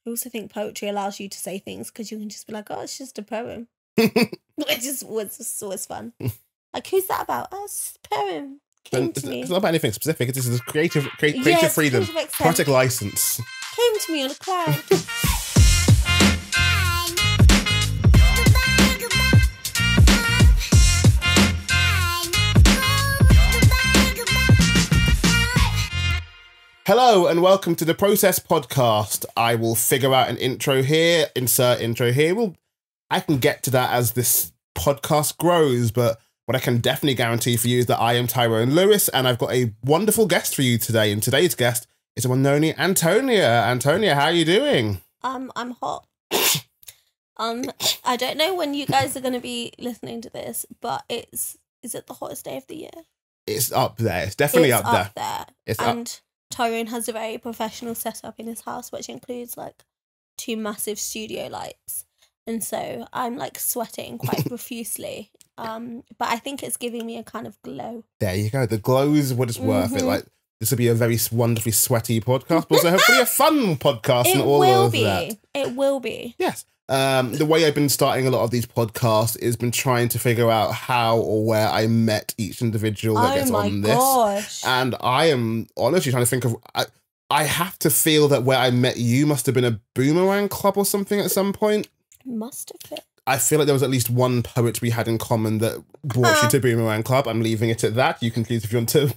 I also think poetry allows you to say things because you can just be like, oh, it's just a poem. Which was always fun. Like, who's that about? Oh, it's a poem. Came to me. It's not about anything specific. This is creative freedom. Creative Poetic license. Came to me on a cloud. Hello and welcome to the Process Podcast. I will figure out an intro here, insert intro here. I can get to that as this podcast grows, but what I can definitely guarantee for you is that I am Tyrone Lewis and I've got a wonderful guest for you today. And today's guest is the one and only Antonia. Antonia, how are you doing? I'm hot. I don't know when you guys are going to be listening to this, but is it the hottest day of the year? It's up there. It's definitely up there. It's and up. Tyrone has a very professional setup in his house, which includes like 2 massive studio lights. And so I'm like sweating quite profusely. But I think it's giving me a kind of glow. There you go. The glow is what it's worth it. Like, this will be a very wonderfully sweaty podcast, but also hopefully a fun podcast and all of that. It will be. Yes. The way I've been starting a lot of these podcasts is been trying to figure out how or where I met each individual that gets on this. Gosh. And I am honestly trying to think of... I have to feel that where I met you must have been a Boomerang Club or something at some point. Must have been. I feel like there was at least one poet we had in common that brought you to Boomerang Club. I'm leaving it at that. You can please, if you want to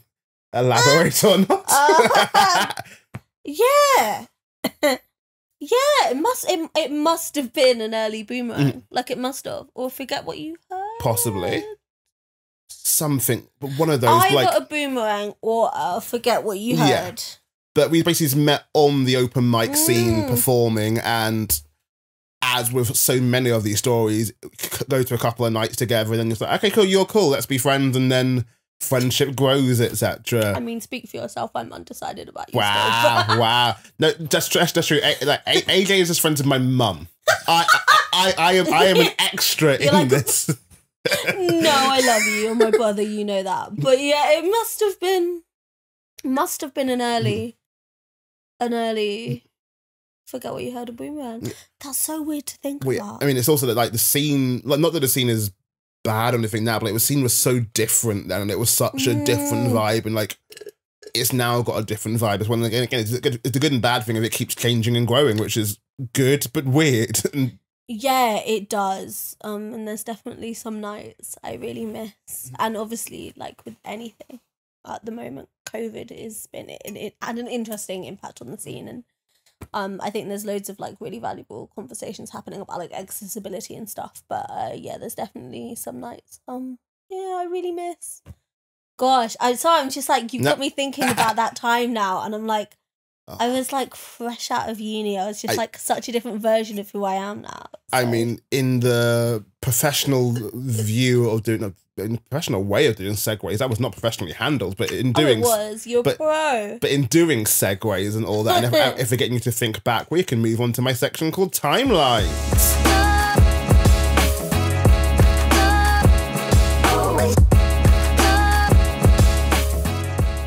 elaborate or not. Yeah. Yeah, it must have been an early Boomerang. Like, it must have. Or Forget What You Heard. Possibly. Something. But one of those. Either a Boomerang or a Forget What You Heard. Yeah. But we basically met on the open mic scene performing, and as with so many of these stories, go to a couple of nights together and then it's like, okay, cool, you're cool, let's be friends, and then friendship grows, etc. I mean, speak for yourself, I'm undecided about you. Wow. No, that's true. Like, AJ is just friends with my mum. I am an extra in like, this. No, I love you, you're my brother, you know that. But yeah, it must have been an early Forget What You Heard of Boomerang. That's so weird to think about. I mean, it's also that like the scene, like not that the scene is bad or anything now, but like, the scene was so different then, and it was such a different vibe, and like it's now got a different vibe. It's one again, it's the good and bad thing of it keeps changing and growing, which is good but weird. Yeah, it does. And there's definitely some nights I really miss, and obviously, like with anything at the moment, COVID it had an interesting impact on the scene, and I think there's loads of like really valuable conversations happening about like accessibility and stuff. But yeah, there's definitely some nights I really miss. Gosh, I'm just like you've got me thinking about that time now, and I'm like, I was like fresh out of uni. I was just like such a different version of who I am now. So. I mean, in the professional view of doing in the professional way of doing segues, that was not professionally handled, but in doing you're pro. But in doing segues and all that, and if we're getting you to think back, we can move on to my section called Timelines.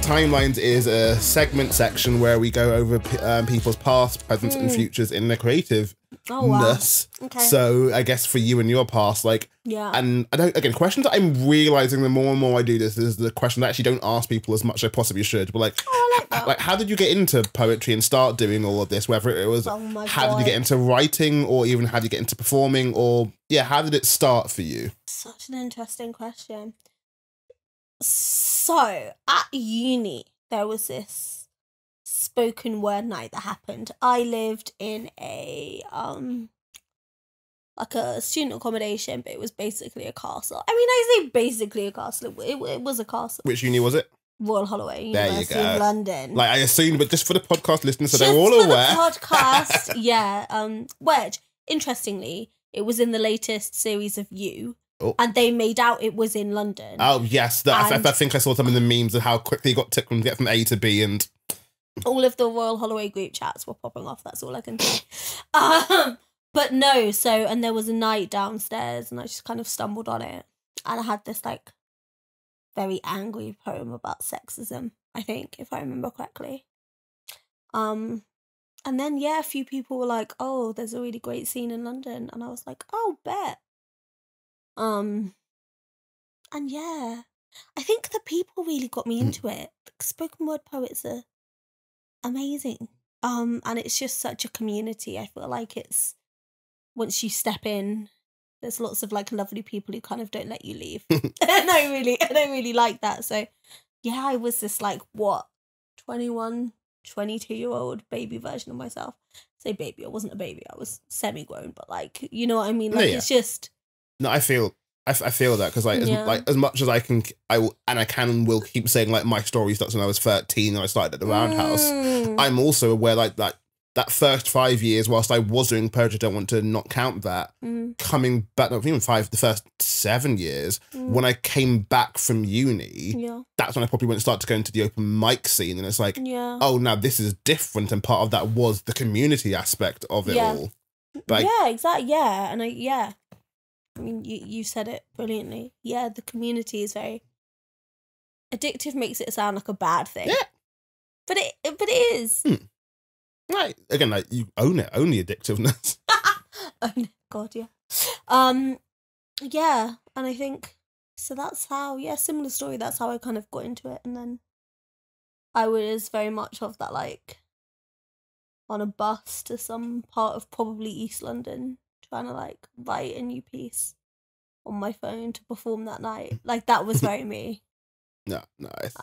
Timelines is a segment section where we go over people's past, present, and futures in their creativeness. Oh, wow. Okay. So I guess for you and your past, like, and I don't, again, questions that I'm realizing the more and more I do this is the question that I actually don't ask people as much as I possibly should. But like, how did you get into poetry and start doing all of this? Whether it was, how did you get into writing, or even how did you get into performing, or how did it start for you? Such an interesting question. So, at uni, there was this spoken word night that happened. I lived in a like a student accommodation, but it was basically a castle. I mean, I say basically a castle. It was a castle. Which uni was it? Royal Holloway, University of London. Like, I assumed, but just for the podcast listeners, so they're all aware. The podcast, yeah. Which, interestingly, it was in the latest series of You. Oh. And they made out it was in London. Oh, yes. I think I saw some in the memes of how quickly you got to get from A to B, and all of the Royal Holloway group chats were popping off. That's all I can say. But no, and there was a night downstairs, and I just kind of stumbled on it. And I had this, like, very angry poem about sexism, I think, if I remember correctly. And then, yeah, a few people were like, oh, there's a really great scene in London. And I was like, oh, bet. And yeah, I think the people really got me into it. Spoken word poets are amazing. And it's just such a community. I feel like it's, once you step in, there's lots of like lovely people who kind of don't let you leave. And I don't really like that. So yeah, I was this like, 21, 22-year-old baby version of myself. Say baby, I wasn't a baby, I was semi-grown, but like, you know what I mean? Like, it's just... No, I feel that because as much as I can, I can and will keep saying like my story starts when I was 13 and I started at the Roundhouse. I'm also aware like that first 5 years whilst I was doing poetry, I don't want to not count that. Coming back, not even the first 7 years, when I came back from uni, that's when I probably went and started to go into the open mic scene, and it's like, oh, now this is different, and part of that was the community aspect of it all. But exactly, and I mean, you said it brilliantly. Yeah, the community is very addictive. Makes it sound like a bad thing. Yeah, but it is. Right, again, like you own the addictiveness. Oh God, yeah. Yeah, and I think so. That's how, similar story. That's how I kind of got into it, and then I was very much of that, like on a bus to some part of probably East London, trying to like write a new piece on my phone to perform that night. Like that was very me. No, nice.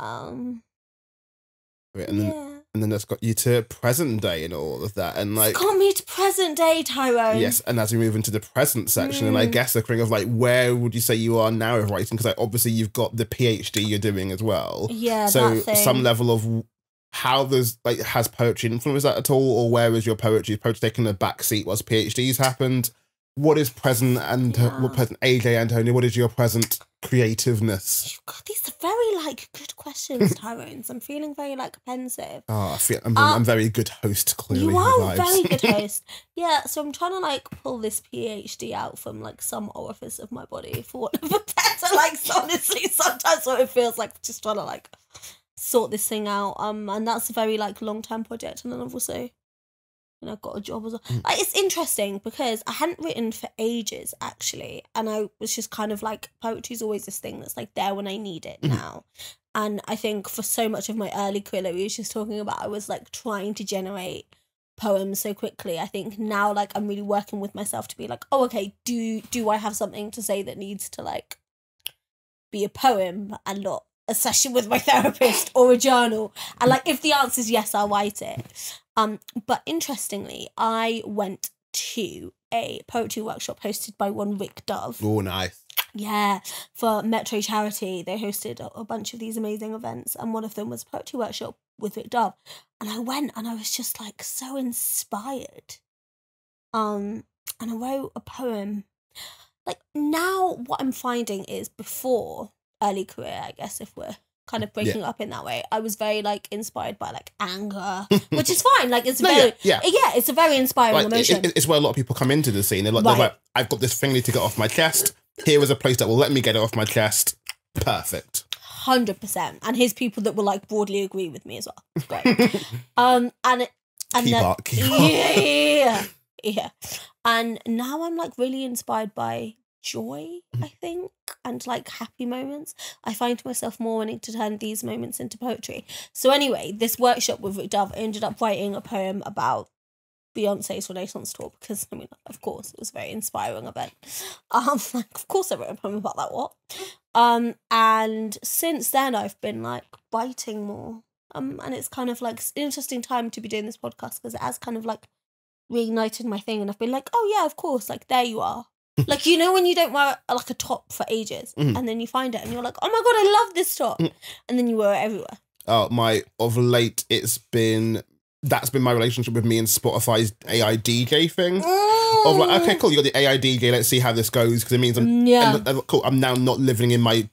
And then that's got you to present day and all of that, and like it's got me to present day, Tyrone. Yes, and as we move into the present section, and I guess the thing of like, where would you say you are now with writing? Because like obviously you've got the PhD you're doing as well. Yeah, so that thing. Some level of how there's like has poetry influenced that at all, or where is your poetry? Is poetry taking a back seat whilst PhDs happened? What is present and what present AJ Antonia? What is your present creativeness? God, these are very like good questions, Tyrone. I'm feeling very like pensive. Oh, I'm very good host. Clearly, you are a very good host. Yeah, so I'm trying to like pull this PhD out from like some orifice of my body for want of a better. Like honestly, sometimes what it feels like just trying to like sort this thing out. And that's a very like long term project. And then I've also, got a job as well. Like, it's interesting because I hadn't written for ages, actually. And I was just kind of like, poetry's always this thing that's like there when I need it now. And I think for so much of my early career, like we were just talking about, I was like trying to generate poems so quickly. I think now like I'm really working with myself to be like, oh, okay, do I have something to say that needs to like be a poem and not a session with my therapist or a journal? And like if the answer is yes, I'll write it. But interestingly, I went to a poetry workshop hosted by one Rick Dove. Oh, nice. Yeah, for Metro Charity. They hosted a bunch of these amazing events, and one of them was a poetry workshop with Rick Dove. And I went and I was just like so inspired. And I wrote a poem. Like now what I'm finding is before early career, I guess, if we're kind of breaking up in that way, I was very like inspired by like anger, which is fine. Like it's it's a very inspiring emotion. It's where a lot of people come into the scene. They're like, I've got this thing I need to get off my chest. Here is a place that will let me get it off my chest. Perfect. 100%. And here's people that will like broadly agree with me as well. Great. And yeah. And now I'm like really inspired by joy, I think, and like happy moments. I find myself more wanting to turn these moments into poetry. So anyway, this workshop with Rick Dove, I ended up writing a poem about Beyonce's Renaissance tour because, I mean, of course, it was a very inspiring event. Like, of course I wrote a poem about that, what? And since then I've been like writing more. And it's kind of like an interesting time to be doing this podcast because it has kind of like reignited my thing, and I've been like, oh yeah, of course, like there you are. Like, when you don't wear like a top for ages and then you find it and you're like, oh my God, I love this top. And then you wear it everywhere. Of late, that's been my relationship with me and Spotify's AI DJ thing. Of like, okay, cool, you got the AI DJ, let's see how this goes, because it means I'm now not living in my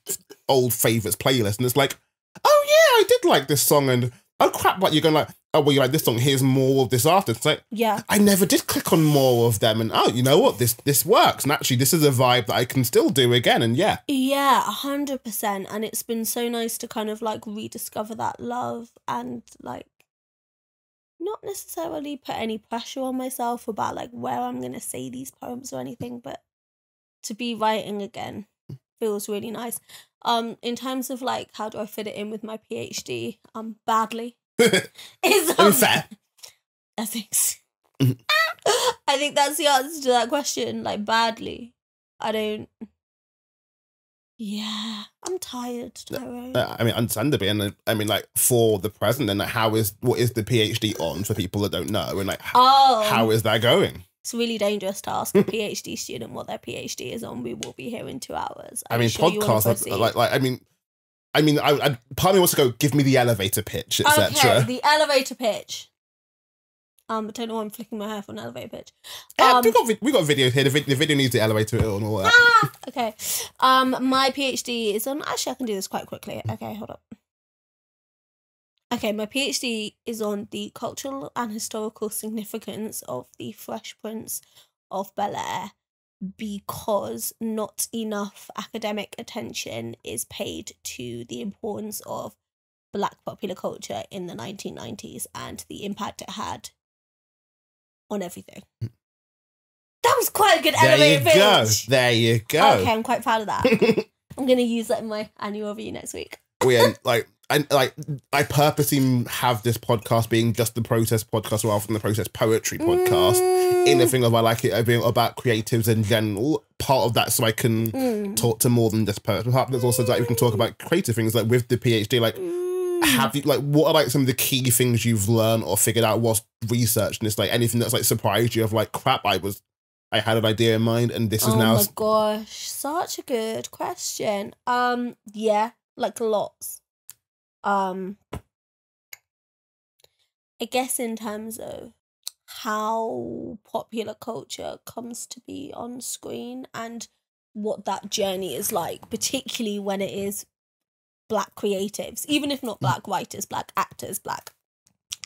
old favourites playlist. And it's like, oh yeah, I did like this song, and oh crap, what you're going like, oh, well, you like this song, here's more of this artist. It's like, I never did click on more of them, and oh, you know what, this works, and actually this is a vibe that I can still do again, and yeah. Yeah, 100%, and it's been so nice to kind of like rediscover that love, and like, not necessarily put any pressure on myself about like where I'm gonna say these poems or anything, but to be writing again feels really nice. In terms of like how do I fit it in with my PhD, badly. Is fair. I think I think that's the answer to that question. Like badly. I don't. Yeah, I'm tired, Tyrone. I mean, understandably, and I mean, like for the present, and like, what is the PhD on for people that don't know, and like how is that going? It's really dangerous to ask a PhD student what their PhD is on. We will be here in 2 hours. I mean, podcasts. I mean, I part of me wants to go give me the elevator pitch, etc. Okay, the elevator pitch. I don't know why I'm flicking my hair for an elevator pitch. We got videos here. The video needs the elevator and all that. Okay. My PhD is on. Actually, I can do this quite quickly. Okay, hold up. Okay, my PhD is on the cultural and historical significance of the Fresh Prince of Bel-Air, because not enough academic attention is paid to the importance of Black popular culture in the 1990s and the impact it had on everything. That was quite a good elevator pitch. There you go. Okay, I'm quite proud of that. I'm going to use that in my annual review next week. I purposely have this podcast being just the protest podcast rather than the protest poetry podcast. In the thing of I like it being about creatives in general. Part of that so I can talk to more than just poets. Part of that's also that we can talk about creative things like with the PhD. Like, have you like what are like some of the key things you've learned or figured out whilst researching this? Like anything that's like surprised you of like crap, I had an idea in mind and this is now. Oh my gosh, such a good question. Yeah, like lots. I guess in terms of how popular culture comes to be on screen and what that journey is like, particularly when it is Black creatives, even if not Black writers, Black actors, Black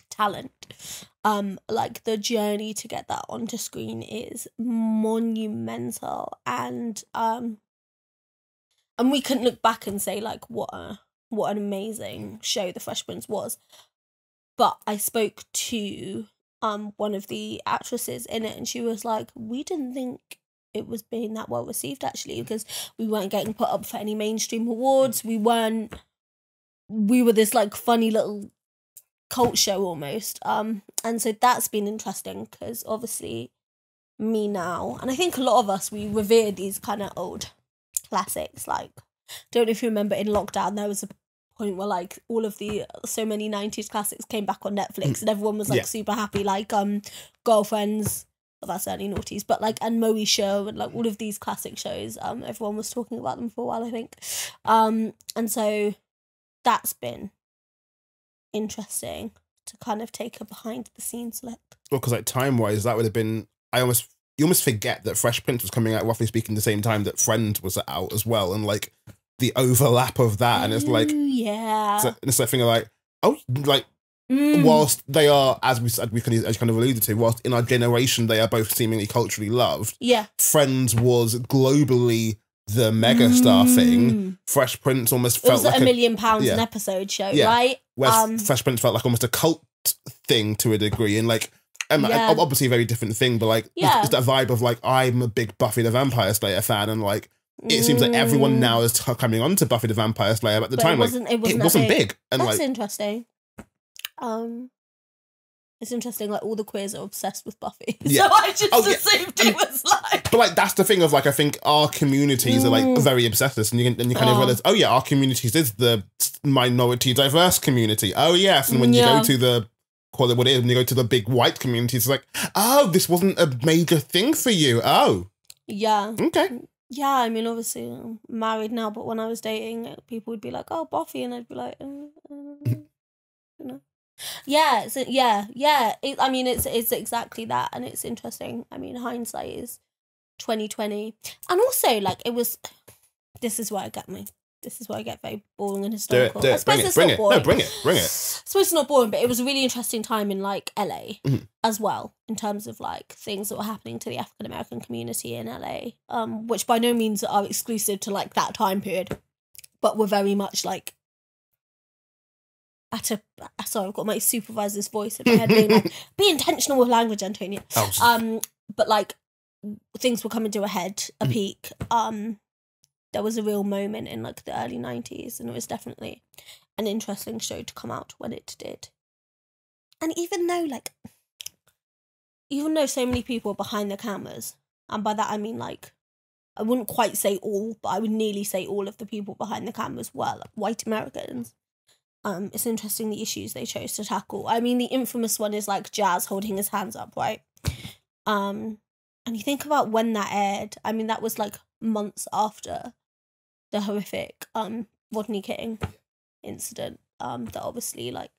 talent. Like the journey to get that onto screen is monumental, and we couldn't look back and say like what an amazing show The Fresh Prince was. But I spoke to one of the actresses in it, and she was like, we didn't think it was being that well received actually, because we weren't getting put up for any mainstream awards. We were this like funny little cult show almost. And so that's been interesting because obviously me now, and I think a lot of us, we revere these kind of old classics. Like, don't know if you remember in lockdown there was a point where like all of the so many 90s classics came back on Netflix and everyone was like super happy, like Girlfriends, well, that's early noughties, but like, and Moe Show and like all of these classic shows, everyone was talking about them for a while, I think. And so that's been interesting to kind of take a behind the scenes look. Well, because like time wise that would have been, you almost forget that Fresh Prince was coming out roughly speaking the same time that Friends was out as well, and like the overlap of that. And it's like, yeah, it's that thing of like, whilst they are, as you kind of alluded to, whilst in our generation they are both seemingly culturally loved, Friends was globally the megastar thing. Fresh Prince almost felt was like £1 million an episode show, right? Whereas Fresh Prince felt like almost a cult thing to a degree, and like obviously a very different thing, but like it's that vibe of like, I'm a big Buffy the Vampire Slayer fan, and like it seems like everyone now is coming on to Buffy the Vampire Slayer, but at the time it wasn't big. And that's like interesting. It's interesting, like all the queers are obsessed with Buffy. Yeah. So I just assumed it was like... But like that's the thing of like, I think our communities are like very obsessed with this, and you kind of realize, oh yeah, our communities is the minority diverse community. Oh yes, and when you go to the, call it what it is, when you go to the big white communities, it's like, oh, this wasn't a major thing for you. Oh. Yeah. Okay. Yeah, I mean, obviously I'm married now, but when I was dating, people would be like, oh, Buffy, and I'd be like, you know. Yeah, so, yeah. I mean, it's exactly that, and it's interesting. I mean, hindsight is 2020, and also like it was. This is where I get very boring and historical. Do it. I suppose Bring it's it. not Bring boring. it. No, bring it. I suppose it's not boring, but it was a really interesting time in like LA as well, in terms of like things that were happening to the African American community in LA, which by no means are exclusive to like that time period, but were very much like sorry, I've got my supervisor's voice in my head being like, be intentional with language, Antonia. But like things were coming to a peak. There was a real moment in like the early 90s, and it was definitely an interesting show to come out when it did. And even though so many people behind the cameras, and by that I mean like, I wouldn't quite say all, but I would nearly say all of the people behind the cameras were like white Americans. It's interesting the issues they chose to tackle. I mean, the infamous one is like Jazz holding his hands up, right? And you think about when that aired. I mean, that was like months after the horrific Rodney King incident. That obviously like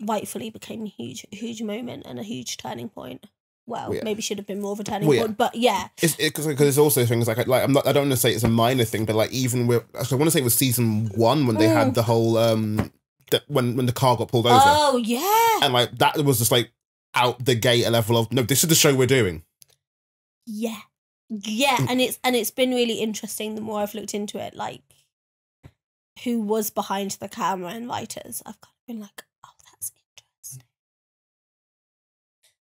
rightfully became a huge moment and a huge turning point. Well, maybe should have been more of a turning point, but yeah. Because there's also things like I don't want to say it's a minor thing, but like even with, I want to say it was season 1 when they had the whole when the car got pulled over. Oh yeah. And like that was just like out the gate a level of, no, this is the show we're doing. Yeah. Yeah, and it's been really interesting the more I've looked into it, like who was behind the camera and writers. I've kind of been like, oh, that's interesting.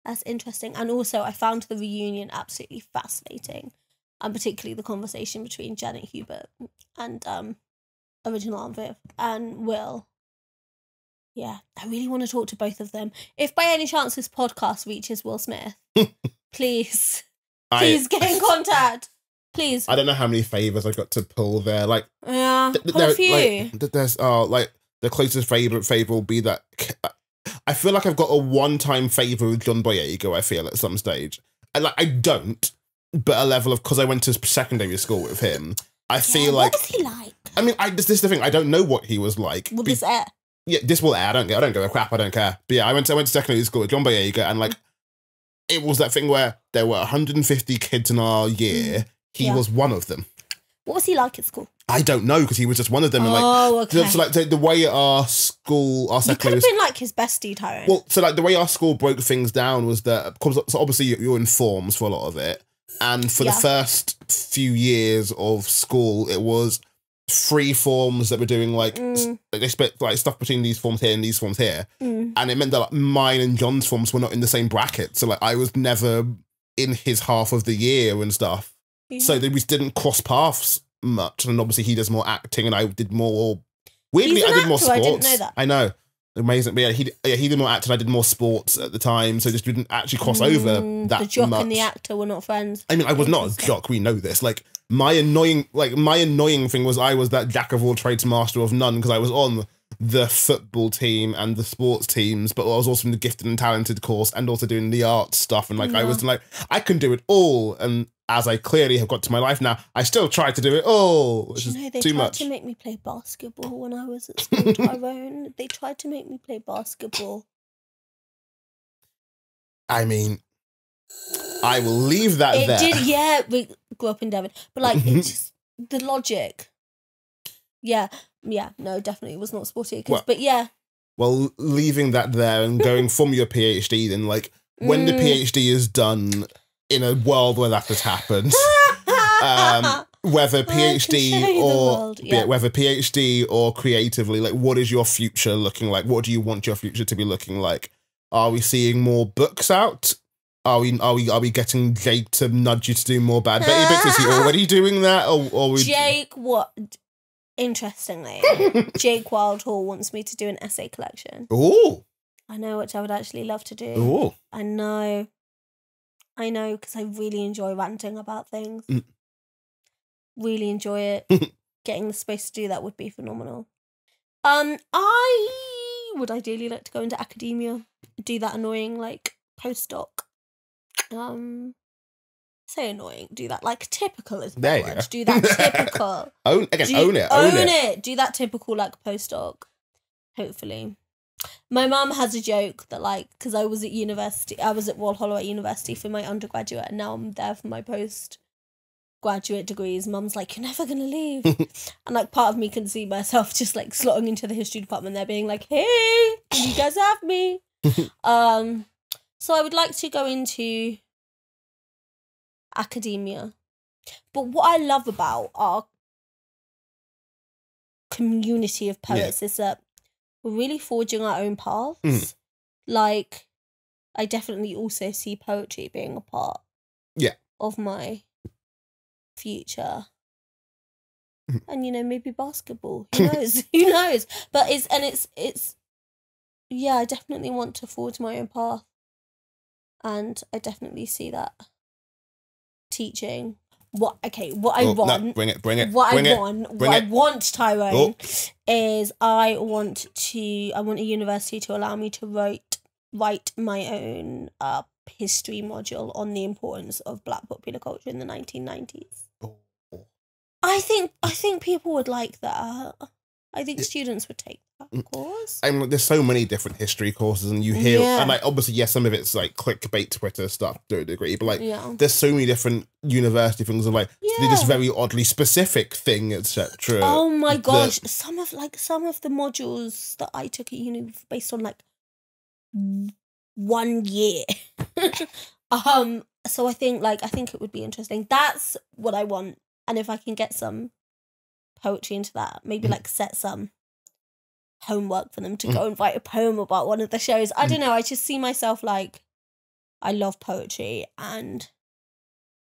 That's interesting. And also I found the reunion absolutely fascinating. And particularly the conversation between Janet Hubert and original Aunt Viv and Will. Yeah, I really want to talk to both of them. If by any chance this podcast reaches Will Smith, please get in contact. Please. I don't know how many favours I got to pull there. Like, yeah, pull a few. Like, there's like the closest favour will be that. I feel like I've got a one-time favour with John Boyega. I feel at some stage, and like I don't, but a level of, because I went to secondary school with him. I feel like, what was he like? I mean, this is the thing. I don't know what he was like. Will this air? Yeah, this will air. I don't give a crap. I don't care. But yeah, I went to secondary school with John Boyega, and like. It was that thing where there were 150 kids in our year. He was one of them. What was he like at school? I don't know, because he was just one of them. And okay. So like the way our school, our secondary, you could have been like his bestie, Tyrone. Well, so like the way our school broke things down was that, so obviously you're in forms for a lot of it, and for the first few years of school, it was 3 forms that were doing like they split like stuff between these forms here and these forms here, and it meant that like, mine and John's forms were not in the same bracket, so like I was never in his half of the year and stuff, so we didn't cross paths much. And obviously he does more acting and I did more, weirdly I did more sports. I didn't know that. I know, amazing. But yeah, he did more acting, I did more sports at the time, so just didn't actually cross over that much. The jock and the actor were not friends. I mean, I was not a jock, we know this. Like my annoying thing was I was that jack of all trades, master of none, because I was on the football team and the sports teams, but I was also in the gifted and talented course and also doing the art stuff, and like I was like, I can do it all. And as I clearly have got to my life now, I still try to do it all, which is too much. They tried to make me play basketball when I was at school, Tyrone. They tried to make me play basketball. I mean, I will leave that there. It did, yeah. We grew up in Devon, but like it's just the logic. Yeah, no, definitely it was not sporty, but yeah. Well, leaving that there and going from your PhD, then like when the PhD is done in a world where that has happened, whether PhD or whether PhD or creatively, like what is your future looking like? What do you want your future to be looking like? Are we seeing more books out? Are we getting Jake to nudge you to do more Bad Betty books? Is he already doing that? Or Jake, what? Interestingly, Jake Wildhall wants me to do an essay collection. Ooh. I know, which I would actually love to do. Ooh. I know, because I really enjoy ranting about things. Really enjoy it. Getting the space to do that would be phenomenal. I would ideally like to go into academia, do that annoying like postdoc. Say annoying, do that like typical is the word. Do that typical. Own it. Do that typical like postdoc. Hopefully. My mum has a joke that like, because I was at Walhalla at university for my undergraduate, and now I'm there for my postgraduate degrees. Mum's like, you're never gonna leave. And like part of me can see myself just like slotting into the history department there being like, hey, can you guys have me? So I would like to go into academia. But what I love about our community of poets is that we're really forging our own paths. Mm. Like, I definitely also see poetry being a part of my future. Mm. And, you know, maybe basketball. Who knows? Who knows? But it's yeah, I definitely want to forge my own path. And I definitely see that teaching. What I want. No, bring it. What I want, Tyrone, is I want a university to allow me to write my own history module on the importance of Black popular culture in the 1990s. Oh. I think people would like that. I think students would take that course. And there's so many different history courses, and you hear, and like obviously, yes, some of it's like clickbait Twitter stuff to a degree, but like there's so many different university things of like this very oddly specific thing, etc. Oh my gosh, some of the modules that I took at uni were based on like 1 year. So I think it would be interesting. That's what I want, and if I can get some poetry into that, maybe like set some homework for them to go and write a poem about one of the shows. I don't know, I just see myself like, I love poetry, and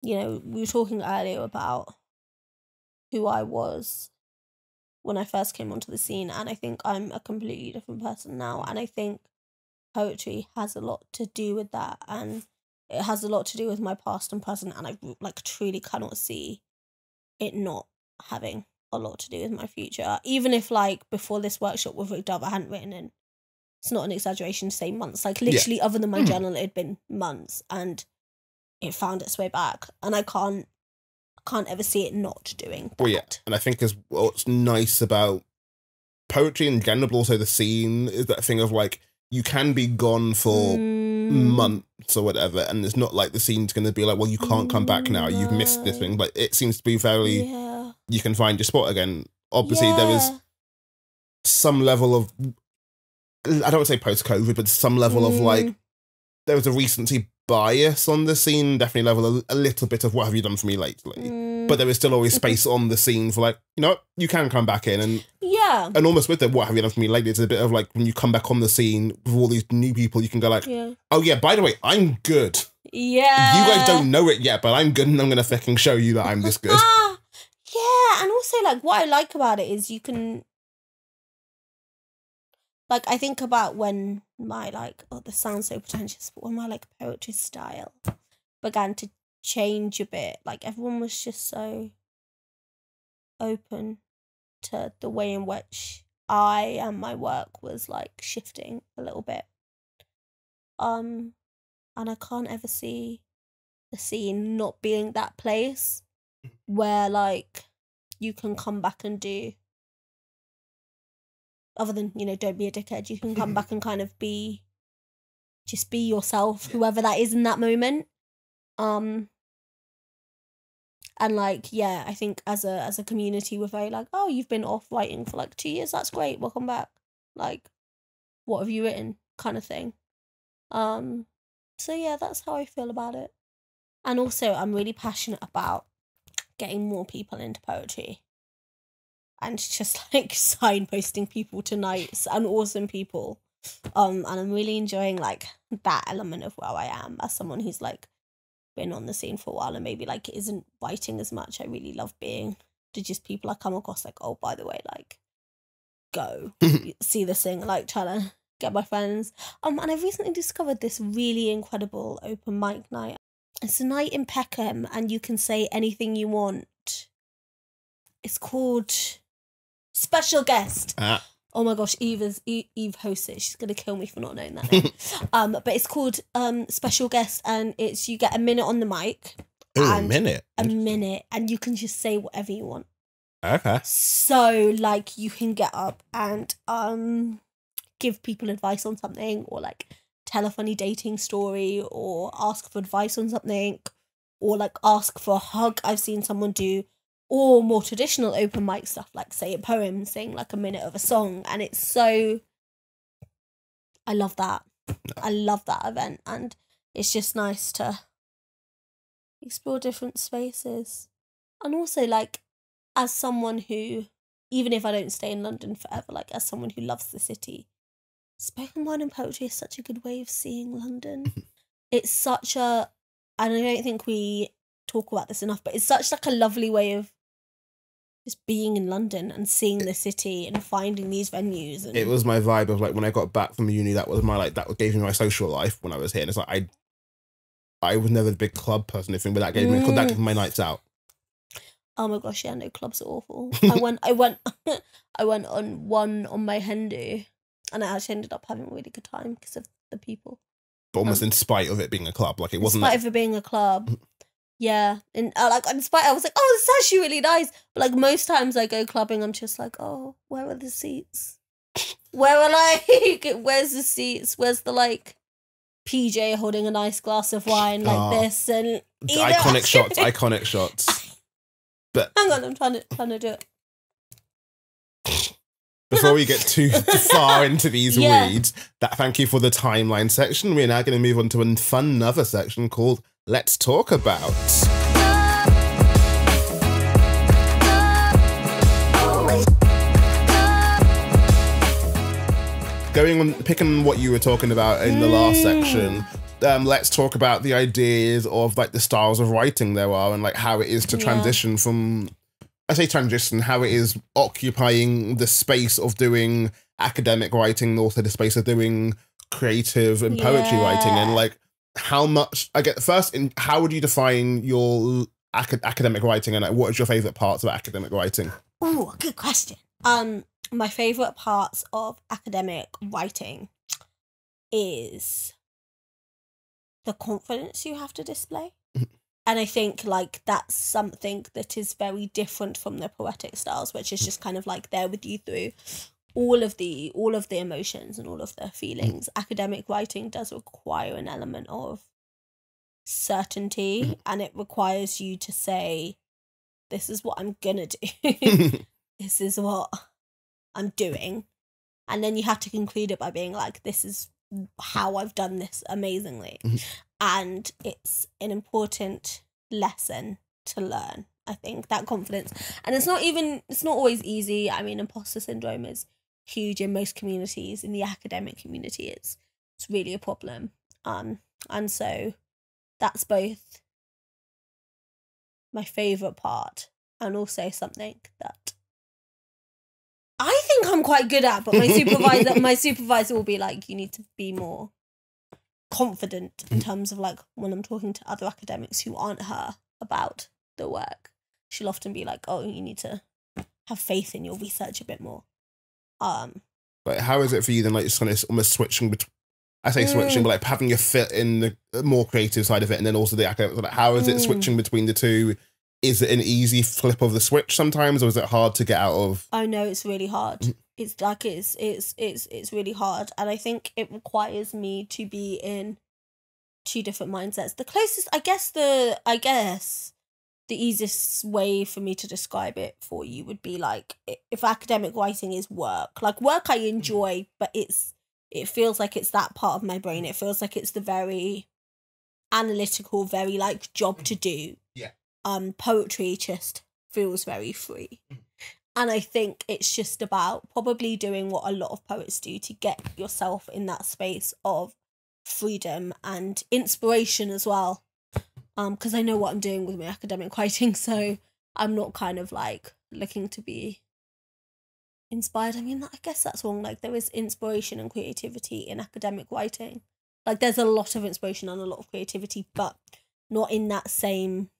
you know, we were talking earlier about who I was when I first came onto the scene, and I think I'm a completely different person now, and I think poetry has a lot to do with that, and it has a lot to do with my past and present, and I like truly cannot see it not having a lot to do with my future. Even if like before this workshop with Rick Dove I hadn't written in, it's not an exaggeration to say months, like literally other than my journal it had been months, and it found its way back, and I can't ever see it not doing that. Well, yeah, and I think as what's nice about poetry in general, but also the scene, is that thing of like, you can be gone for months or whatever, and it's not like the scene's going to be like, well, you can't come back now, you've missed this thing. Like, it seems to be fairly, you can find your spot again. Obviously, there is some level of, I don't want to say post-COVID, but some level of like, there was a recency bias on the scene, definitely level a little bit of what have you done for me lately. But there is still always space on the scene for like, you know, you can come back in, and and almost with the what have you done for me lately, it's a bit of like when you come back on the scene with all these new people, you can go like, oh yeah, by the way, I'm good. Yeah. You guys don't know it yet, but I'm good, and I'm gonna fucking show you that I'm this good. Yeah, and also like what I like about it is you can, like, I think about when my like, oh, this sounds so pretentious, but when my like poetry style began to change a bit, like everyone was just so open to the way in which I and my work was like shifting a little bit. And I can't ever see the scene not being that place where like you can come back and do, other than, you know, don't be a dickhead, you can come back and kind of be yourself, whoever that is in that moment. And like, yeah, I think as a community we're very like, oh, you've been off writing for like 2 years, that's great, welcome back. Like, what have you written? Kind of thing. So yeah, that's how I feel about it. And also I'm really passionate about getting more people into poetry. And just like signposting people to nights and awesome people. And I'm really enjoying like that element of where I am as someone who's like been on the scene for a while and maybe like isn't writing as much. I really love being to just people I come across like, oh, by the way, like, go see this thing, like trying to get my friends. And I've recently discovered this really incredible open mic night. It's a night in Peckham and you can say anything you want. It's called Special Guest. Oh my gosh, Eve hosts it. She's gonna kill me for not knowing that name. But it's called Special Guest, and it's you get a minute on the mic. Ooh, a minute, and you can just say whatever you want. Okay. So like you can get up and give people advice on something, or like tell a funny dating story, or ask for advice on something, or like ask for a hug. I've seen someone do. Or more traditional open mic stuff, like say a poem, sing like a minute of a song. And it's so, I love that. I love that event. And it's just nice to explore different spaces. And also like, as someone who even if I don't stay in London forever, like as someone who loves the city, spoken word and poetry is such a good way of seeing London. It's such a, and I don't think we talk about this enough, but it's such like a lovely way of just being in London and seeing the city and finding these venues. And... It was my vibe of like when I got back from uni, that was my like, that gave me my social life when I was here. And it's like, I was never a big club person, anything, but that gave me my nights out. Oh my gosh, yeah, no, clubs are awful. I went on one on my hen do, and I actually ended up having a really good time because of the people. But almost in spite of it being a club, like it wasn't. In spite of it being a club, yeah. And like in spite, I was like, oh, this is actually really nice. But like most times I go clubbing, I'm just like, oh, where are the seats? Where are like, where's the seats? Where's the like PJ holding a nice glass of wine like this and iconic shots. But hang on, I'm trying to do it. Before we get too far into these weeds, thank you for the timeline section. We're now going to move on to a fun another section called Let's Talk About. Picking what you were talking about in the last section, let's talk about the ideas of like the styles of writing there are and like how it is to transition from, I say transition, how it is occupying the space of doing academic writing, also the space of doing creative and poetry writing, and like how much, I get first in, how would you define your academic writing, and like, what is your favourite parts of academic writing? Oh, good question. My favourite parts of academic writing is the confidence you have to display. And I think like that's something that is very different from the poetic styles, which is just kind of like there with you through all of the emotions and all of the feelings. Academic writing does require an element of certainty, and it requires you to say, this is what I'm gonna do. This is what I'm doing. And then you have to conclude it by being like, this is how I've done this amazingly. And it's an important lesson to learn, I think, that confidence. And it's not always easy. I mean, imposter syndrome is huge in most communities. In the academic community, it's really a problem. And so that's both my favourite part and also something that I think I'm quite good at, but my supervisor will be like, you need to be more confident in terms of like when I'm talking to other academics who aren't her about the work. She'll often be like, oh, you need to have faith in your research a bit more. But how is it for you then, like just kind of almost switching between, I say switching, but like having your fit in the more creative side of it and then also the academic, like how is it switching between the two? Is it an easy flip of the switch sometimes, or is it hard to get out of? Oh no, it's really hard. It's like it's really hard, and I think it requires me to be in two different mindsets. The closest, I guess the easiest way for me to describe it for you would be like, if academic writing is work, like work I enjoy, but it feels like it's that part of my brain. It feels like it's the very analytical, very like job to do. Poetry just feels very free. And I think it's just about probably doing what a lot of poets do to get yourself in that space of freedom and inspiration as well. Because I know what I'm doing with my academic writing, so I'm not kind of like looking to be inspired. I mean, I guess that's wrong. Like there is inspiration and creativity in academic writing. Like there's a lot of inspiration and a lot of creativity, but not in that same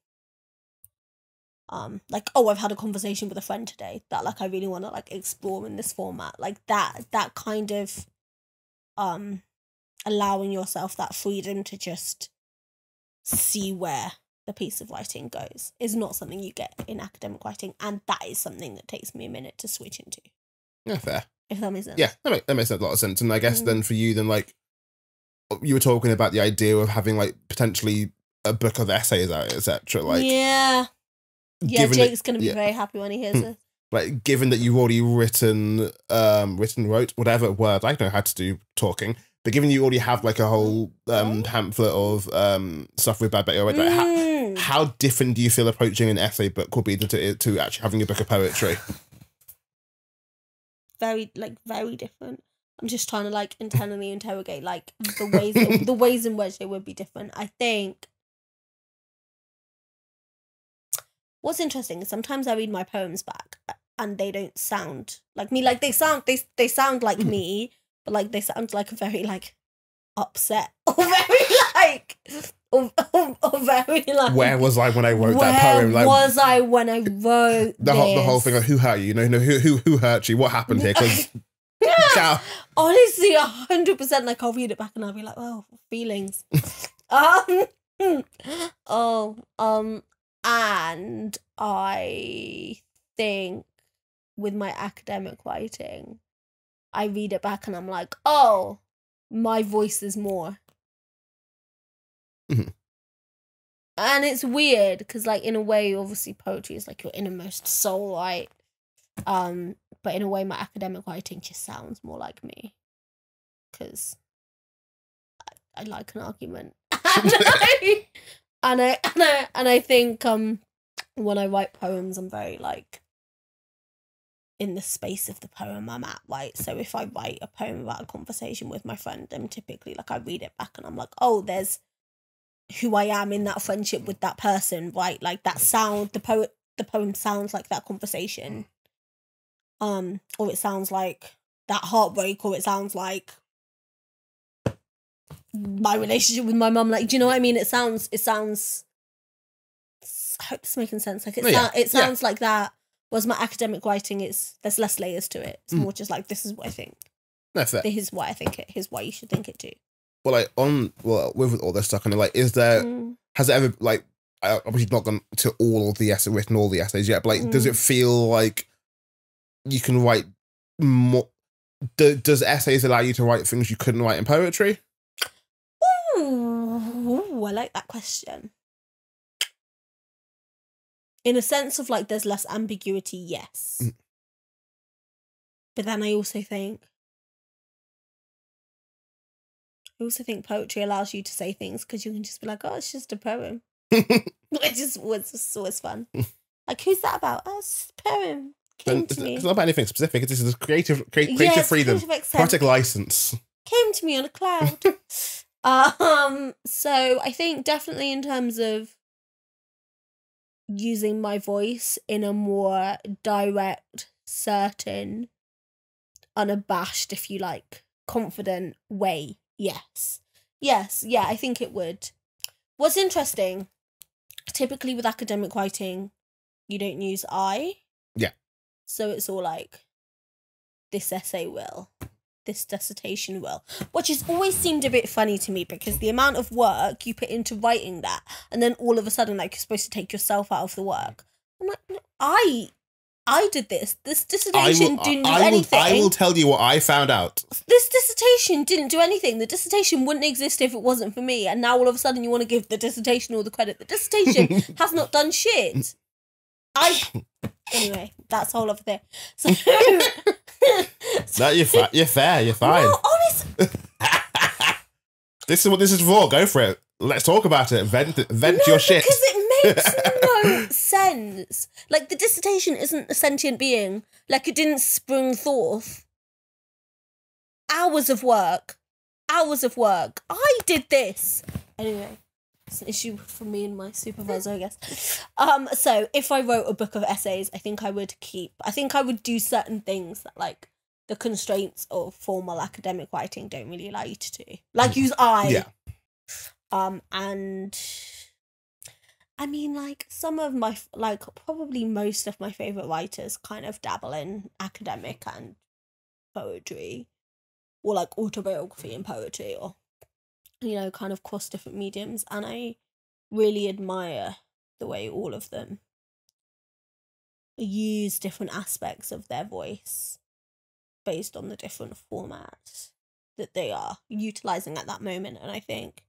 like, oh, I've had a conversation with a friend today that like I really want to like explore in this format, like that kind of allowing yourself that freedom to just see where the piece of writing goes is not something you get in academic writing, and that is something that takes me a minute to switch into. Yeah, fair. If that makes sense. Yeah, that makes a lot of sense. And I guess then for you, then like you were talking about the idea of having like potentially a book of essays out, etc. Like Jake's going to be very happy when he hears this. Like, given that you've already wrote, whatever word, I don't know how to do talking, but given you already have like a whole pamphlet of stuff with bad better, like, how different do you feel approaching an essay book would be to actually having a book of poetry? very different. I'm just trying to like internally interrogate like the ways in which they would be different. I think what's interesting is sometimes I read my poems back and they don't sound like me. Like they sound like me, but like they sound like very like upset or very like or very like. Where was I when I wrote that poem? Like, where was I when I wrote the whole thing of who hurt you? Who hurt you? What happened here? Because honestly, 100%. Like I'll read it back and I'll be like, oh, feelings. And I think with my academic writing, I read it back and I'm like, oh, my voice is more. Mm-hmm. And it's weird because, like, in a way, obviously, poetry is like your innermost soul, right? But in a way, my academic writing just sounds more like me because I like an argument, and I think when I write poems, I'm very like in the space of the poem I'm at, right? So if I write a poem about a conversation with my friend, then typically like I read it back and I'm like, oh, there's who I am in that friendship with that person, right? Like that sound, the poem sounds like that conversation. Or it sounds like that heartbreak, or it sounds like my relationship with my mum. Like, do you know what I mean? It sounds I hope it's making sense. Like it sounds like that. Whereas my academic writing there's less layers to it. It's more just like, this is what I think. That's it. This is what I think it. Here's why you should think it too. Well, like with all this stuff, kind of like, has it ever like, I obviously not gone to all of the written all the essays yet, but like, does it feel like you can write more? Does essays allow you to write things you couldn't write in poetry? Ooh, I like that question. In a sense of like, there's less ambiguity, yes. But then I also think poetry allows you to say things because you can just be like, oh, it's just a poem. Which is always fun. Like, who's that about? Oh, it's just a poem. Came to me. It's not about anything specific. This is creative freedom. Poetic license. Came to me on a cloud. So I think definitely in terms of using my voice in a more direct, certain, unabashed, if you like, confident way, yes, I think it would. What's interesting, typically with academic writing, you don't use I. Yeah. So it's all like, this essay will, this dissertation will, which has always seemed a bit funny to me because the amount of work you put into writing that, and then all of a sudden, like, you're supposed to take yourself out of the work. I'm like, no, I did this. This dissertation didn't do anything. I will tell you what I found out. This dissertation didn't do anything. The dissertation wouldn't exist if it wasn't for me. And now all of a sudden you want to give the dissertation all the credit. The dissertation has not done shit. Anyway, that's a whole other thing. So no, you're fair. You're fine. No, honestly. This is what this is for. Go for it. Let's talk about it. Vent your shit. Because it makes no sense. Like, the dissertation isn't a sentient being. Like, it didn't spring forth. Hours of work. I did this. Anyway, it's an issue for me and my supervisor, I guess. So if I wrote a book of essays, I think I would do certain things that, like, the constraints of formal academic writing don't really allow you to do. Like, use I. Yeah. And I mean, like, some of my, like, probably most of my favourite writers kind of dabble in academic and poetry, or like autobiography and poetry, or, you know, kind of cross different mediums. And I really admire the way all of them use different aspects of their voice based on the different formats that they are utilising at that moment. And I think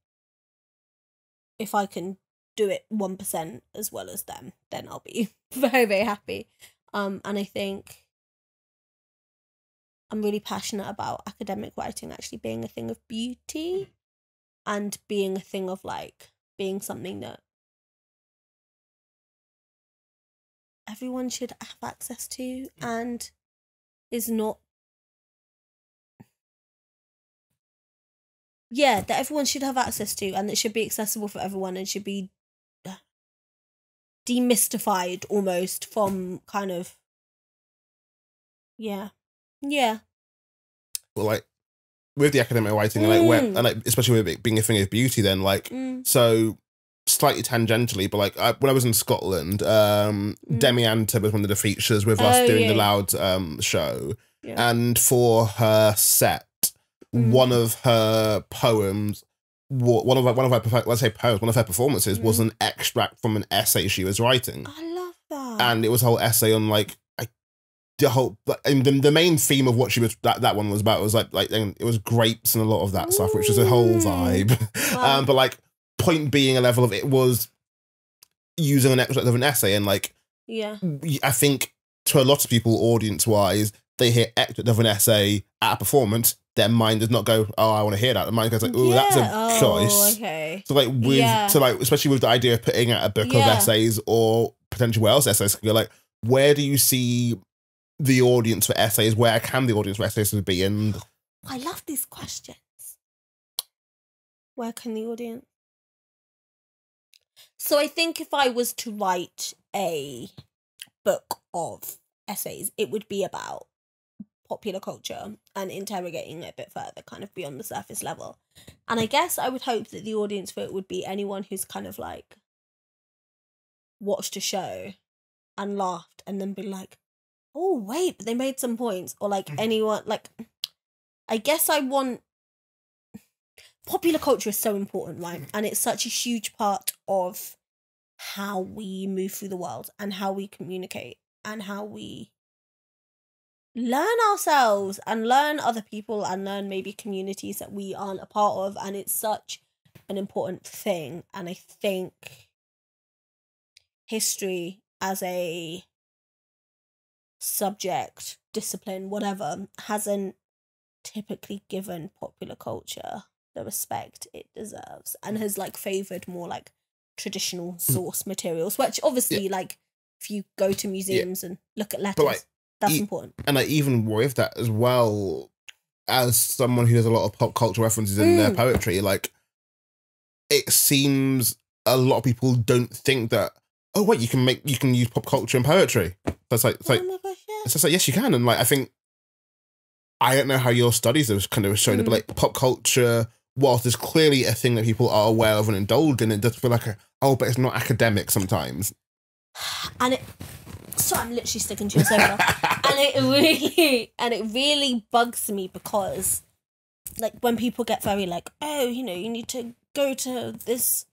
if I can do it 1% as well as them, then I'll be very, very happy. And I think I'm really passionate about academic writing actually being a thing of beauty and being a thing of, like, being something that everyone should have access to and is not yeah, that everyone should have access to, and it should be accessible for everyone, and should be demystified almost from kind of, yeah. Well, like with the academic writing, and like where, and like especially with it being a thing of beauty, then like so slightly tangentially, but like when I was in Scotland, Demi Anta was one of the features with us doing the Loud show, and for her set, one of her poems. One of her let's say poems, one of her performances was an extract from an essay she was writing. I love that. And it was a whole essay on like the whole, and the main theme of what she was that one was about was like it was grapes and a lot of that stuff, which was a whole vibe. Wow. But like point being, a level of it was using an extract of an essay, and like I think to a lot of people, audience wise, they hear extract of an essay at a performance, their mind does not go, oh, I want to hear that. The mind goes like, oh, that's a choice. Okay. So like so like especially with the idea of putting out a book of essays or potentially Wales essays, you're like, where do you see the audience for essays? Where can the audience for essays be? And I love these questions. Where can the audience? So I think if I was to write a book of essays, it would be about popular culture and interrogating it a bit further, kind of beyond the surface level. And I guess I would hope that the audience for it would be anyone who's kind of like watched a show and laughed and then be like, oh wait, but they made some points. Or like anyone, like, I guess I want, popular culture is so important, right? And it's such a huge part of how we move through the world and how we communicate and how we learn ourselves and learn other people and learn maybe communities that we aren't a part of. And it's such an important thing. And I think history as a subject, discipline, whatever, hasn't typically given popular culture the respect it deserves, and has like favoured more like traditional source materials, which obviously like if you go to museums and look at letters, like, that's important. And like even with that as well, as someone who does a lot of pop culture references in their poetry, like it seems a lot of people don't think that, oh wait, you can use pop culture in poetry. That's like, oh my gosh, yeah. It's just like, yes you can. And like I think, I don't know how your studies have kind of shown it, but like pop culture, whilst there's clearly a thing that people are aware of and indulge in, it does feel like but it's not academic sometimes. And so I'm literally sticking to your sofa. and it really bugs me, because like when people get very like, oh, you need to go to this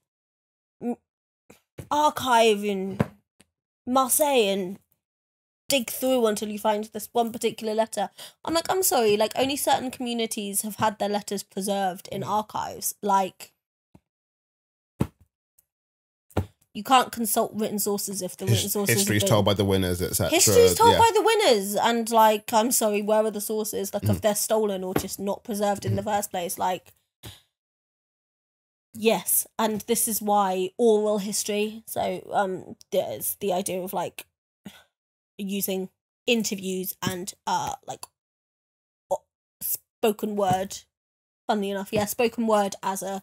archive in Marseille and dig through until you find this one particular letter. I'm like, I'm sorry, like only certain communities have had their letters preserved in archives. Like, you can't consult written sources if the written sources. History's told by the winners, etc. History's told by the winners, and like, I'm sorry, where are the sources? Like, if they're stolen or just not preserved in the first place, like, yes. And this is why oral history. So, there's the idea of like using interviews and like spoken word. Funnily enough, spoken word as a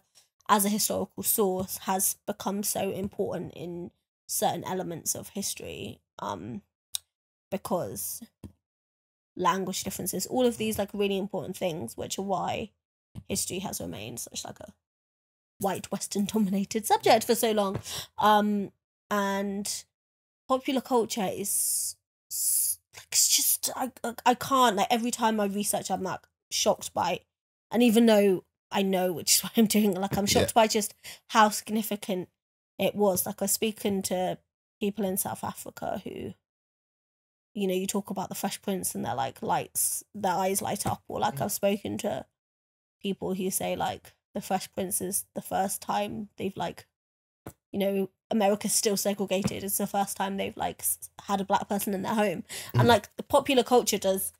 historical source has become so important in certain elements of history, because language differences, all of these like really important things, which are why history has remained such like a white Western dominated subject for so long. And popular culture is like, it's just I can't, like every time I research I'm like shocked by, and even though I know, which is why I'm doing, like I'm shocked by just how significant it was. Like I was speaking to people in South Africa who, you talk about the Fresh Prince and they're like their eyes light up, or like I've spoken to people who say like the Fresh Prince is the first time they've like, America's still segregated. It's the first time they've like had a black person in their home, and like the popular culture does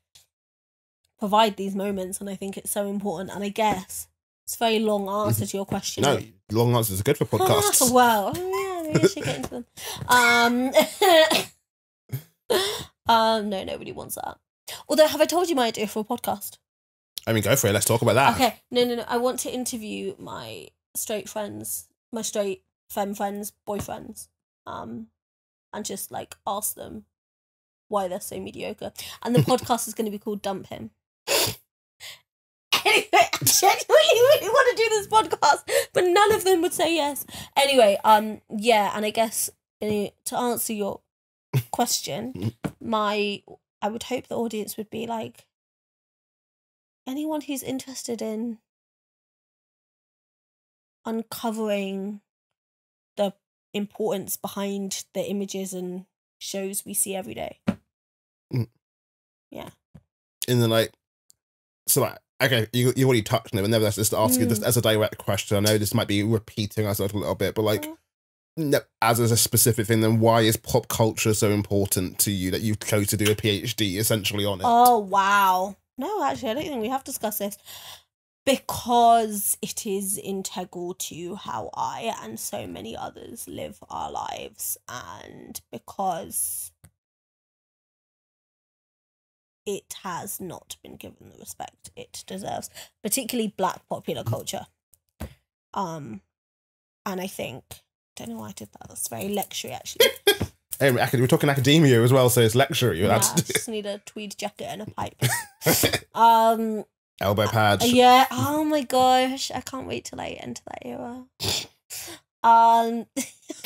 provide these moments, and I think it's so important. And I guess it's a very long answer to your question. No, long answers are good for podcasts. Well, yeah, maybe I should get into them. No, nobody wants that. Although, have I told you my idea for a podcast? I mean, go for it. Let's talk about that. Okay, no. I want to interview my straight friends, my straight femme friends, boyfriends, and just like ask them why they're so mediocre. And the podcast is going to be called Dump Him. Anyway, I genuinely really want to do this podcast, but none of them would say yes. Anyway, yeah, and I guess to answer your question, I would hope the audience would be like anyone who's interested in uncovering the importance behind the images and shows we see every day. Yeah. In the like, so like, okay, you already touched on it, but nevertheless, just to ask you this as a direct question. I know this might be repeating ourselves a little bit, but like, as a specific thing, then why is pop culture so important to you that you chose to do a PhD essentially on it? Oh, wow. No, actually, I don't think we have discussed this. Because it is integral to how I and so many others live our lives, and because it has not been given the respect it deserves, particularly Black popular culture. And I think, don't know why I did that. That's very lectury, actually. Hey, we're talking academia as well, so it's lectury. Yeah, I just need a tweed jacket and a pipe. Elbow pads. Yeah. Oh my gosh, I can't wait till I enter that era. I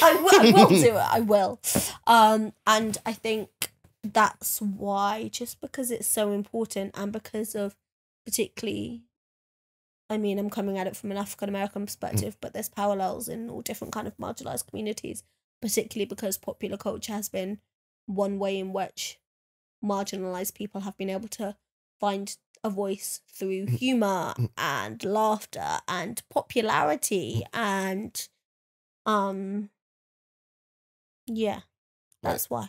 will do it. I will. And I think that's why, just because it's so important, and because of particularly, I mean, I'm coming at it from an African American perspective, but there's parallels in all different kind of marginalized communities, particularly because popular culture has been one way in which marginalized people have been able to find a voice through humor and laughter and popularity, and yeah, that's why.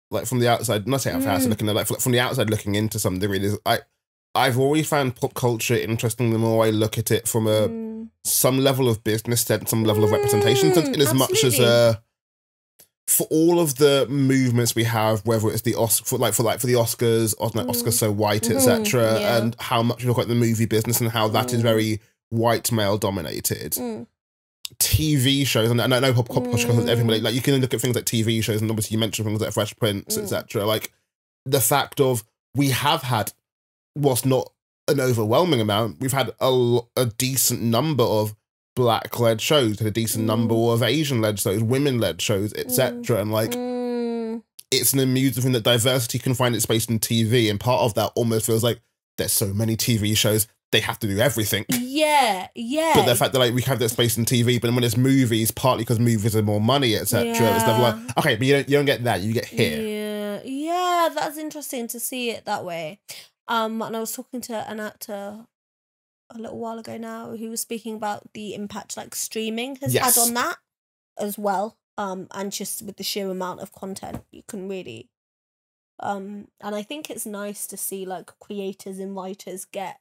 Like from the outside, not saying I'm looking at, like from the outside looking into some degree, I've always found pop culture interesting the more I look at it from a some level of business sense, some level of representation sense, in as much as for all of the movements we have, whether it's the for the Oscars, or like Oscars So White, etc., and how much you look at the movie business and how that is very white male dominated. TV shows, and I know pop culture comes with everybody. Like you can look at things like TV shows, and obviously you mentioned things like Fresh Prince, etc. Like the fact of we have had, whilst not an overwhelming amount, we've had a decent number of Black-led shows, a decent number of Asian-led shows, women-led shows, etc. And like, it's an amusing thing that diversity can find its space in TV, and part of that almost feels like there's so many TV shows, they have to do everything. Yeah. But the fact that like we have that space in TV, but then when it's movies, partly because movies are more money, etc. It's never like, okay, but you don't get that, you get here. Yeah, that's interesting to see it that way. And I was talking to an actor a little while ago now who was speaking about the impact like streaming has had on that as well. And just with the sheer amount of content you can really and I think it's nice to see like creators and writers get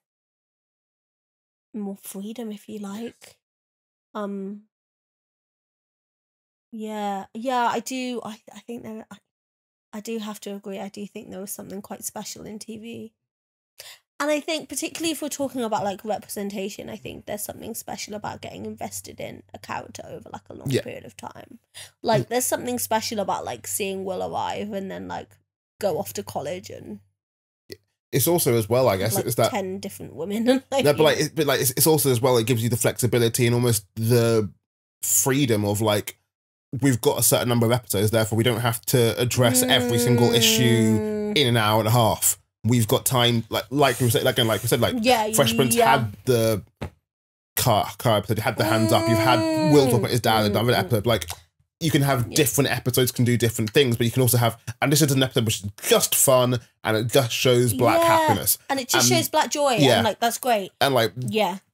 more freedom, if you like. I do. I think I do have to agree. I do think there was something quite special in TV. And I think particularly if we're talking about like representation, I think there's something special about getting invested in a character over like a long period of time. Like there's something special about like seeing Will arrive and then like go off to college, and it's also as well, I guess, like it's that 10 different women. it's also as well, it gives you the flexibility and almost the freedom of like, we've got a certain number of episodes, therefore we don't have to address every single issue in an hour and a half. We've got time, like we said, Fresh Prince had the car episode, you had the hands up, you've had Will talk about his dad, another episode, like you can have different episodes can do different things, but you can also have, and this is an episode which is just fun and it just shows Black happiness. And it just shows Black joy, and like that's great. And like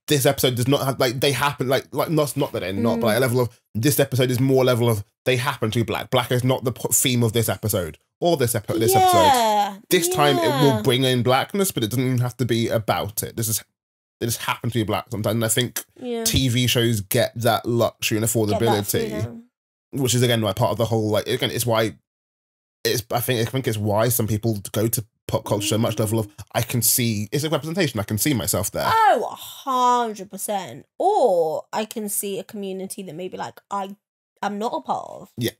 this episode does not have like they happen like not that they're not, but like a level of this episode is more level of they happen to be black. Black is not the theme of this episode or this episode. This time it will bring in blackness, but it doesn't even have to be about it. It just happens to be black sometimes. And I think TV shows get that luxury and affordability, which is again like part of the whole like again it's why it's I think it's why some people go to pop culture so much level of I can see it's a representation. I can see myself there. Oh, 100%. Or I can see a community that maybe like I'm not a part of. Yeah.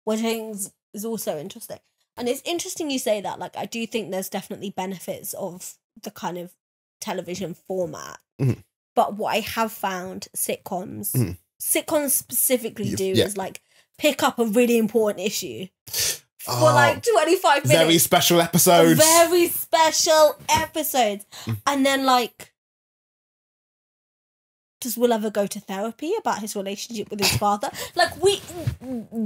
Which I think is also interesting. And it's interesting you say that. Like, I do think there's definitely benefits of the kind of television format. Mm-hmm. But what I have found sitcoms specifically do is like pick up a really important issue for like 25 minutes. Very special episodes. Very special episodes. And then like, does Will ever go to therapy about his relationship with his father? Like, we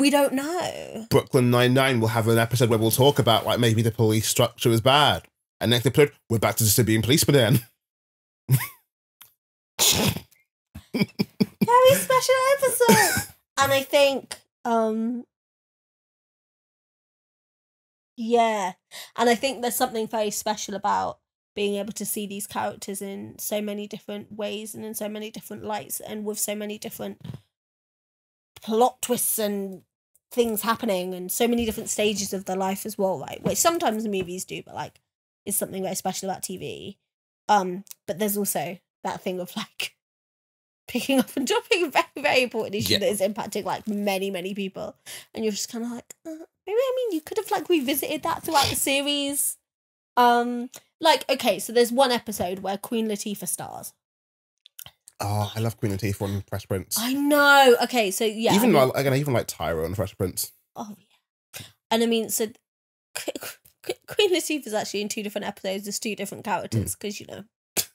don't know. Brooklyn Nine-Nine will have an episode where we'll talk about like maybe the police structure is bad. And next episode, we're back to just being policemen again. Very special episode. And I think, yeah. And I think there's something very special about being able to see these characters in so many different ways and in so many different lights and with so many different plot twists and things happening and so many different stages of their life as well, right? Which sometimes movies do, but like is something very special about TV. But there's also that thing of like picking up and dropping a very, very important issue that is impacting like many, many people. And you're just kind of like, maybe, I mean, you could have like revisited that throughout the series. Like, okay, so there's one episode where Queen Latifah stars. Oh, I love Queen Latifah on Fresh Prince. I know. Okay, so yeah. Even even like Tyra on Fresh Prince. Oh yeah. And I mean, so Queen Latifah is actually in 2 different episodes. There's 2 different characters because you know,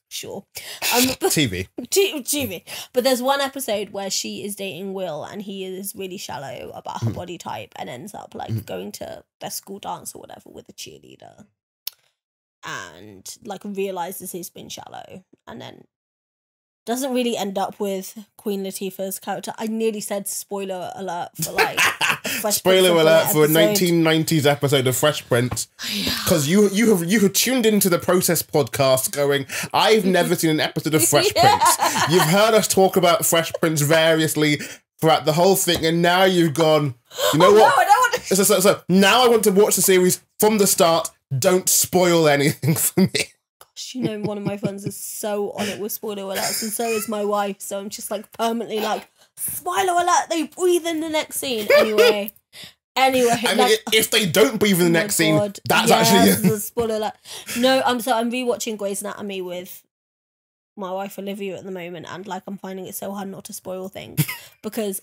sure. TV. TV. But there's one episode where she is dating Will and he is really shallow about her body type and ends up like going to their school dance or whatever with a cheerleader. And like realizes he's been shallow and then doesn't really end up with Queen Latifah's character. I nearly said spoiler alert for like spoiler alert for a 1990s episode of Fresh Prince, because you have tuned into the Process podcast going, I've never seen an episode of Fresh Prince. You've heard us talk about Fresh Prince variously throughout the whole thing, and now you've gone, you know what? No, I don't want to. So now I want to watch the series from the start. Don't spoil anything for me. Gosh, you know, one of my friends is so on it with spoiler alerts, and so is my wife. So I'm just like permanently like, spoiler alert, they breathe in the next scene. Anyway. I mean, like, if they don't breathe in the next scene, that's actually a spoiler alert. No, I'm rewatching Grey's Anatomy with my wife Olivia at the moment, and like I'm finding it so hard not to spoil things because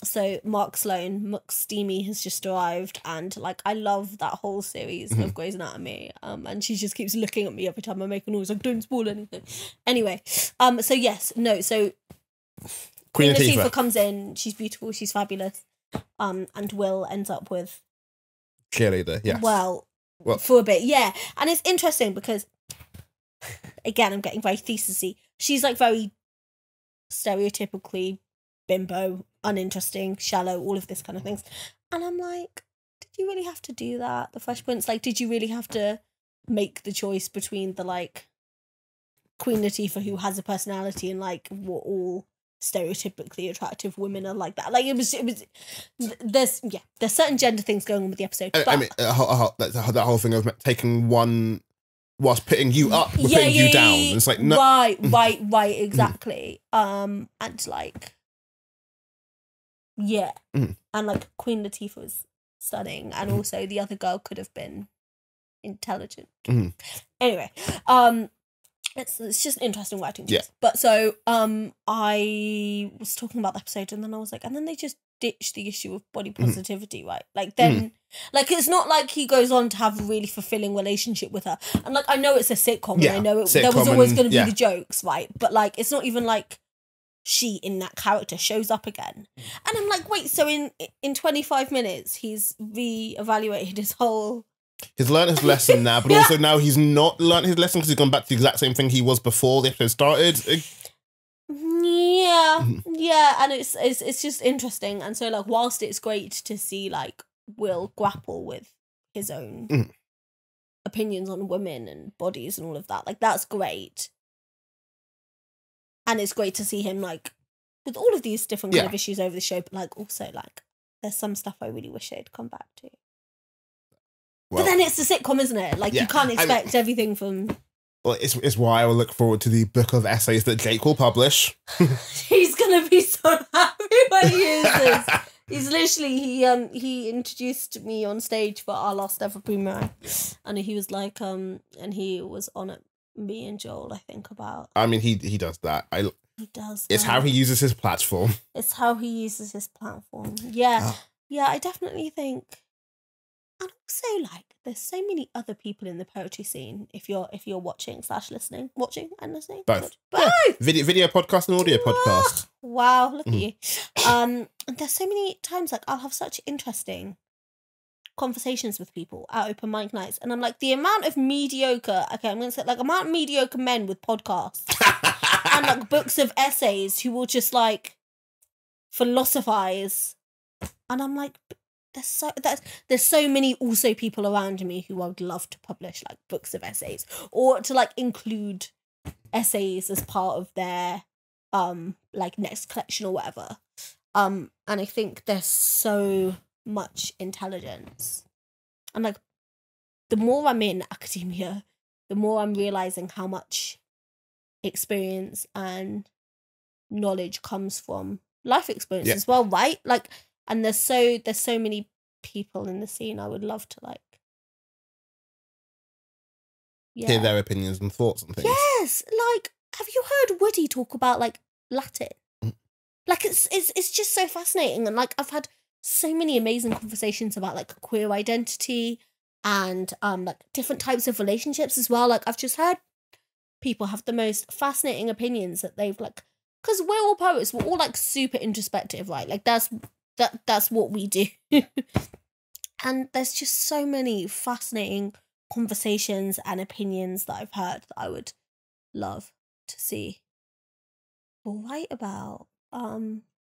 so Mark Sloan, McSteamy has just arrived, and like I love that whole series of Grey's Anatomy, and she just keeps looking at me every time I make a noise like don't spoil anything. Anyway, so Queen Latifah comes in, she's beautiful, she's fabulous, and Will ends up with cheerleader. Yes. Well, for a bit, yeah, and it's interesting because. Again, I'm getting very thesis-y. She's like very stereotypically bimbo, uninteresting, shallow, all of this kind of things. And I'm like, did you really have to do that? The Fresh Prince, like, did you really have to make the choice between the like Queen Latifah who has a personality and like what all stereotypically attractive women are like that? Like it was there's certain gender things going on with the episode. But, I mean, that whole thing of taking one whilst pitting you up, we're pitting you down. It's like no, right, exactly. And like, yeah, and like Queen Latifah was stunning, and also the other girl could have been intelligent. Anyway, it's just interesting writing. Yeah. But so I was talking about the episode, and then I was like, and then they just ditch the issue of body positivity, right? Like then. Like, it's not like he goes on to have a really fulfilling relationship with her. And, like, I know it's a sitcom, and I know there was always going to be the jokes, right? But, like, it's not even like she, in that character, shows up again. And I'm like, wait, so in 25 minutes, he's re-evaluated his whole... He's learned his lesson now, but also now he's not learned his lesson because he's gone back to the exact same thing he was before the episode started. Yeah, and it's just interesting. And so, like, whilst it's great to see, like, Will grapple with his own opinions on women and bodies and all of that. Like, that's great. And it's great to see him, like, with all of these different kind of issues over the show, but, like, also, like, there's some stuff I really wish they'd come back to. Well, but then it's a sitcom, isn't it? Like, you can't expect everything from... Well, it's why I will look forward to the book of essays that Jake will publish. He's going to be so happy when he hears this. He's literally, he introduced me on stage for our last ever Boomerang. And he was like, and he was on it, me and Joel, I think, about... I mean, he does that. He does It's that. how he uses his platform. It's how he uses his platform. Yeah. Yeah, I definitely think... And also, like, there's so many other people in the poetry scene. If you're watching / listening, and listening, both. Yeah. Video podcast and audio podcast. Wow, look at you. And there's so many times like I'll have such interesting conversations with people at open mic nights, and I'm like, the amount of mediocre. Okay, I'm gonna say like amount of mediocre men with podcasts and like books of essays who will just like philosophize, and I'm like. There's so many also people around me who I would love to publish like books of essays or to like include essays as part of their like next collection or whatever. And I think there's so much intelligence. And like the more I'm in academia, the more I'm realizing how much experience and knowledge comes from life experience as well, right? Like and there's so many people in the scene I would love to like hear their opinions and thoughts and things. Yes, like have you heard Woody talk about like Latin? Like it's just so fascinating, and like I've had so many amazing conversations about like queer identity and like different types of relationships as well. Like I've just heard people have the most fascinating opinions that they've like, because we're all poets, we're all like super introspective, right? Like that's what we do. And there's just so many fascinating conversations and opinions that I've heard that I would love to see or write about.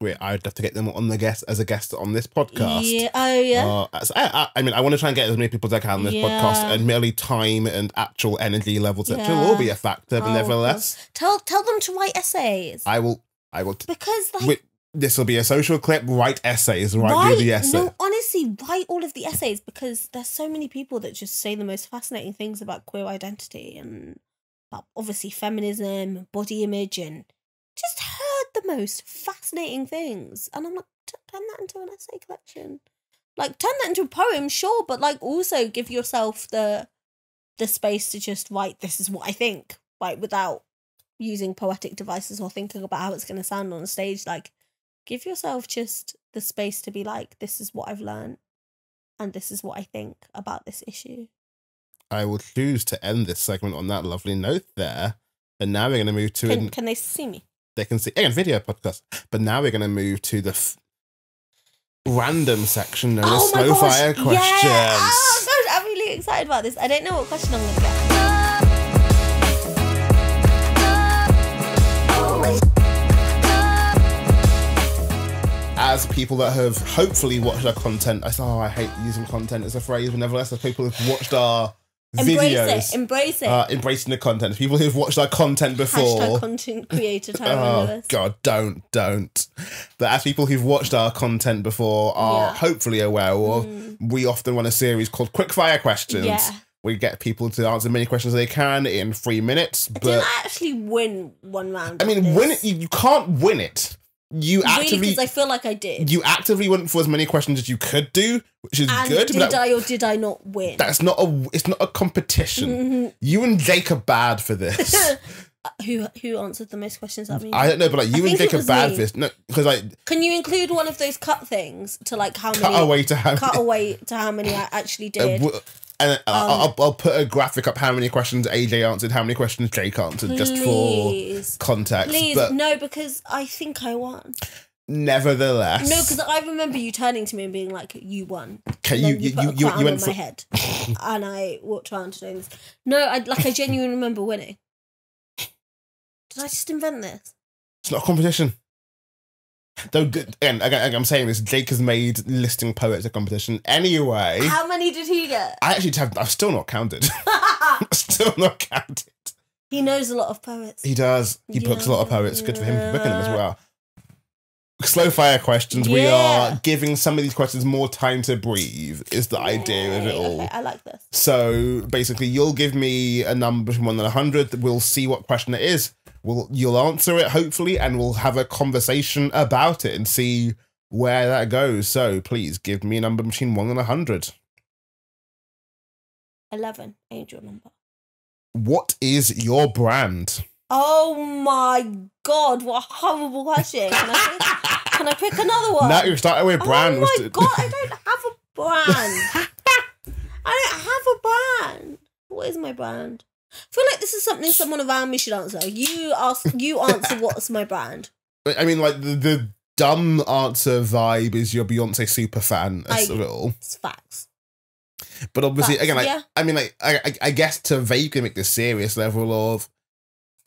Wait, I'd have to get them on as a guest on this podcast. Yeah. Oh yeah. I mean, I want to try and get as many people as I can on this podcast, and merely time and actual energy levels will all be a factor. But nevertheless, tell them to write essays. I will. Because like. This will be a social clip. Write essays. Do the essay. No, honestly, write all of the essays because there's so many people that just say the most fascinating things about queer identity and about obviously feminism, body image, and just heard the most fascinating things. And I'm like, turn that into an essay collection. Like, turn that into a poem, sure, but like also give yourself the space to just write. This is what I think, right? Without using poetic devices or thinking about how it's going to sound on a stage, like. Give yourself just the space to be like, this is what I've learned and this is what I think about this issue. I will choose to end this segment on that lovely note there. But now we're going to move to... Can they see me? They can see... Again, video podcast. But now we're going to move to the random section known as Snowfire Questions. Yeah. Oh gosh, I'm really excited about this. I don't know what question I'm going to get. As people that have hopefully watched our content, I hate using content as a phrase, but nevertheless, as people who've watched our videos. Embrace it. Embracing the content. People who've watched our content before. Hashtag content creator time. Oh, God, don't. But as people who've watched our content before are hopefully aware, or we often run a series called Quickfire Questions. Yeah. We get people to answer as many questions as they can in 3 minutes. But didn't I actually win one round? I mean, win it. You can't win it. You actively, because I feel like I did. You actively went for as many questions as you could do, which is good. Did I or did I not win? It's not a competition. Mm-hmm. You and Jake are bad for this. Who answered the most questions? I don't know, but like you and Jake are bad for this. No, because like, can you include one of those cut things to like how many? Cut away to how many I actually did. And I'll put a graphic up how many questions AJ answered, how many questions Jake answered, just for context. Please, but no, because I think I won. Nevertheless. No, because I remember you turning to me and being like, you won. Okay, you went on my head. And I walked around doing this. No, I genuinely remember winning. Did I just invent this? It's not a competition. Though, again, I'm saying this, Jake has made listing poets a competition. Anyway. How many did he get? I've still not counted. Still not counted. He knows a lot of poets. He does. He books a lot of poets. Good for him for booking them as well. slow fire questions. We Yeah. are giving some of these questions more time to breathe, is the idea of it all. Okay, I like this. So basically, you'll give me a number from 1 to 100. We'll see what question it is. You'll answer it, hopefully, and we'll have a conversation about it and see where that goes. So please give me a number between 1 and 100. 11, angel number. What is your brand? Oh my God, what a horrible question. Can I pick another one? No, you started with brand. Oh my God, I don't have a brand. I don't have a brand. What is my brand? I feel like this is something someone around me should answer. You answer what's my brand. I mean, like, the dumb answer vibe is you're Beyonce super fan. That's of it all. It's facts. But obviously, Facts, again, like, yeah. I mean, like, I guess to vaguely make this serious level of,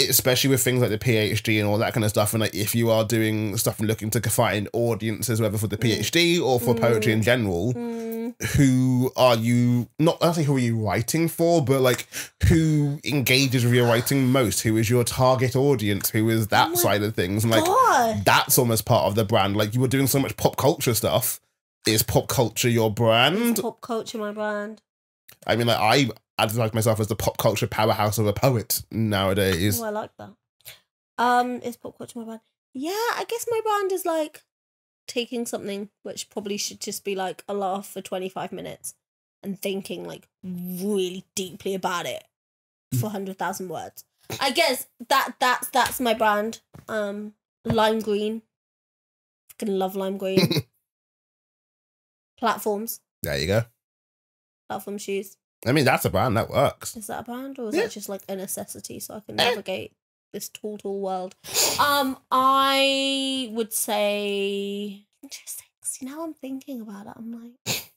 especially with things like the PhD and all that kind of stuff, and like if you are doing stuff and looking to find audiences, whether for the PhD or for poetry in general, who are you, not only who are you writing for, but like who engages with your writing most? Who is your target audience? Who is that side of things? And like that's almost part of the brand. Like you were doing so much pop culture stuff. Is pop culture your brand? Is pop culture my brand? I mean, like I advertise myself as the pop culture powerhouse of a poet nowadays. Oh, I like that. Is pop culture my brand? Yeah, I guess my brand is like taking something which probably should just be like a laugh for 25 minutes and thinking like really deeply about it for 100,000 words. I guess that's my brand. Lime green. Fucking love lime green. Platforms. There you go. Platform shoes. I mean, that's a brand that works. Is that a brand or is that just like a necessity so I can navigate this tall world? I would say interesting. See, now I'm thinking about it. I'm like,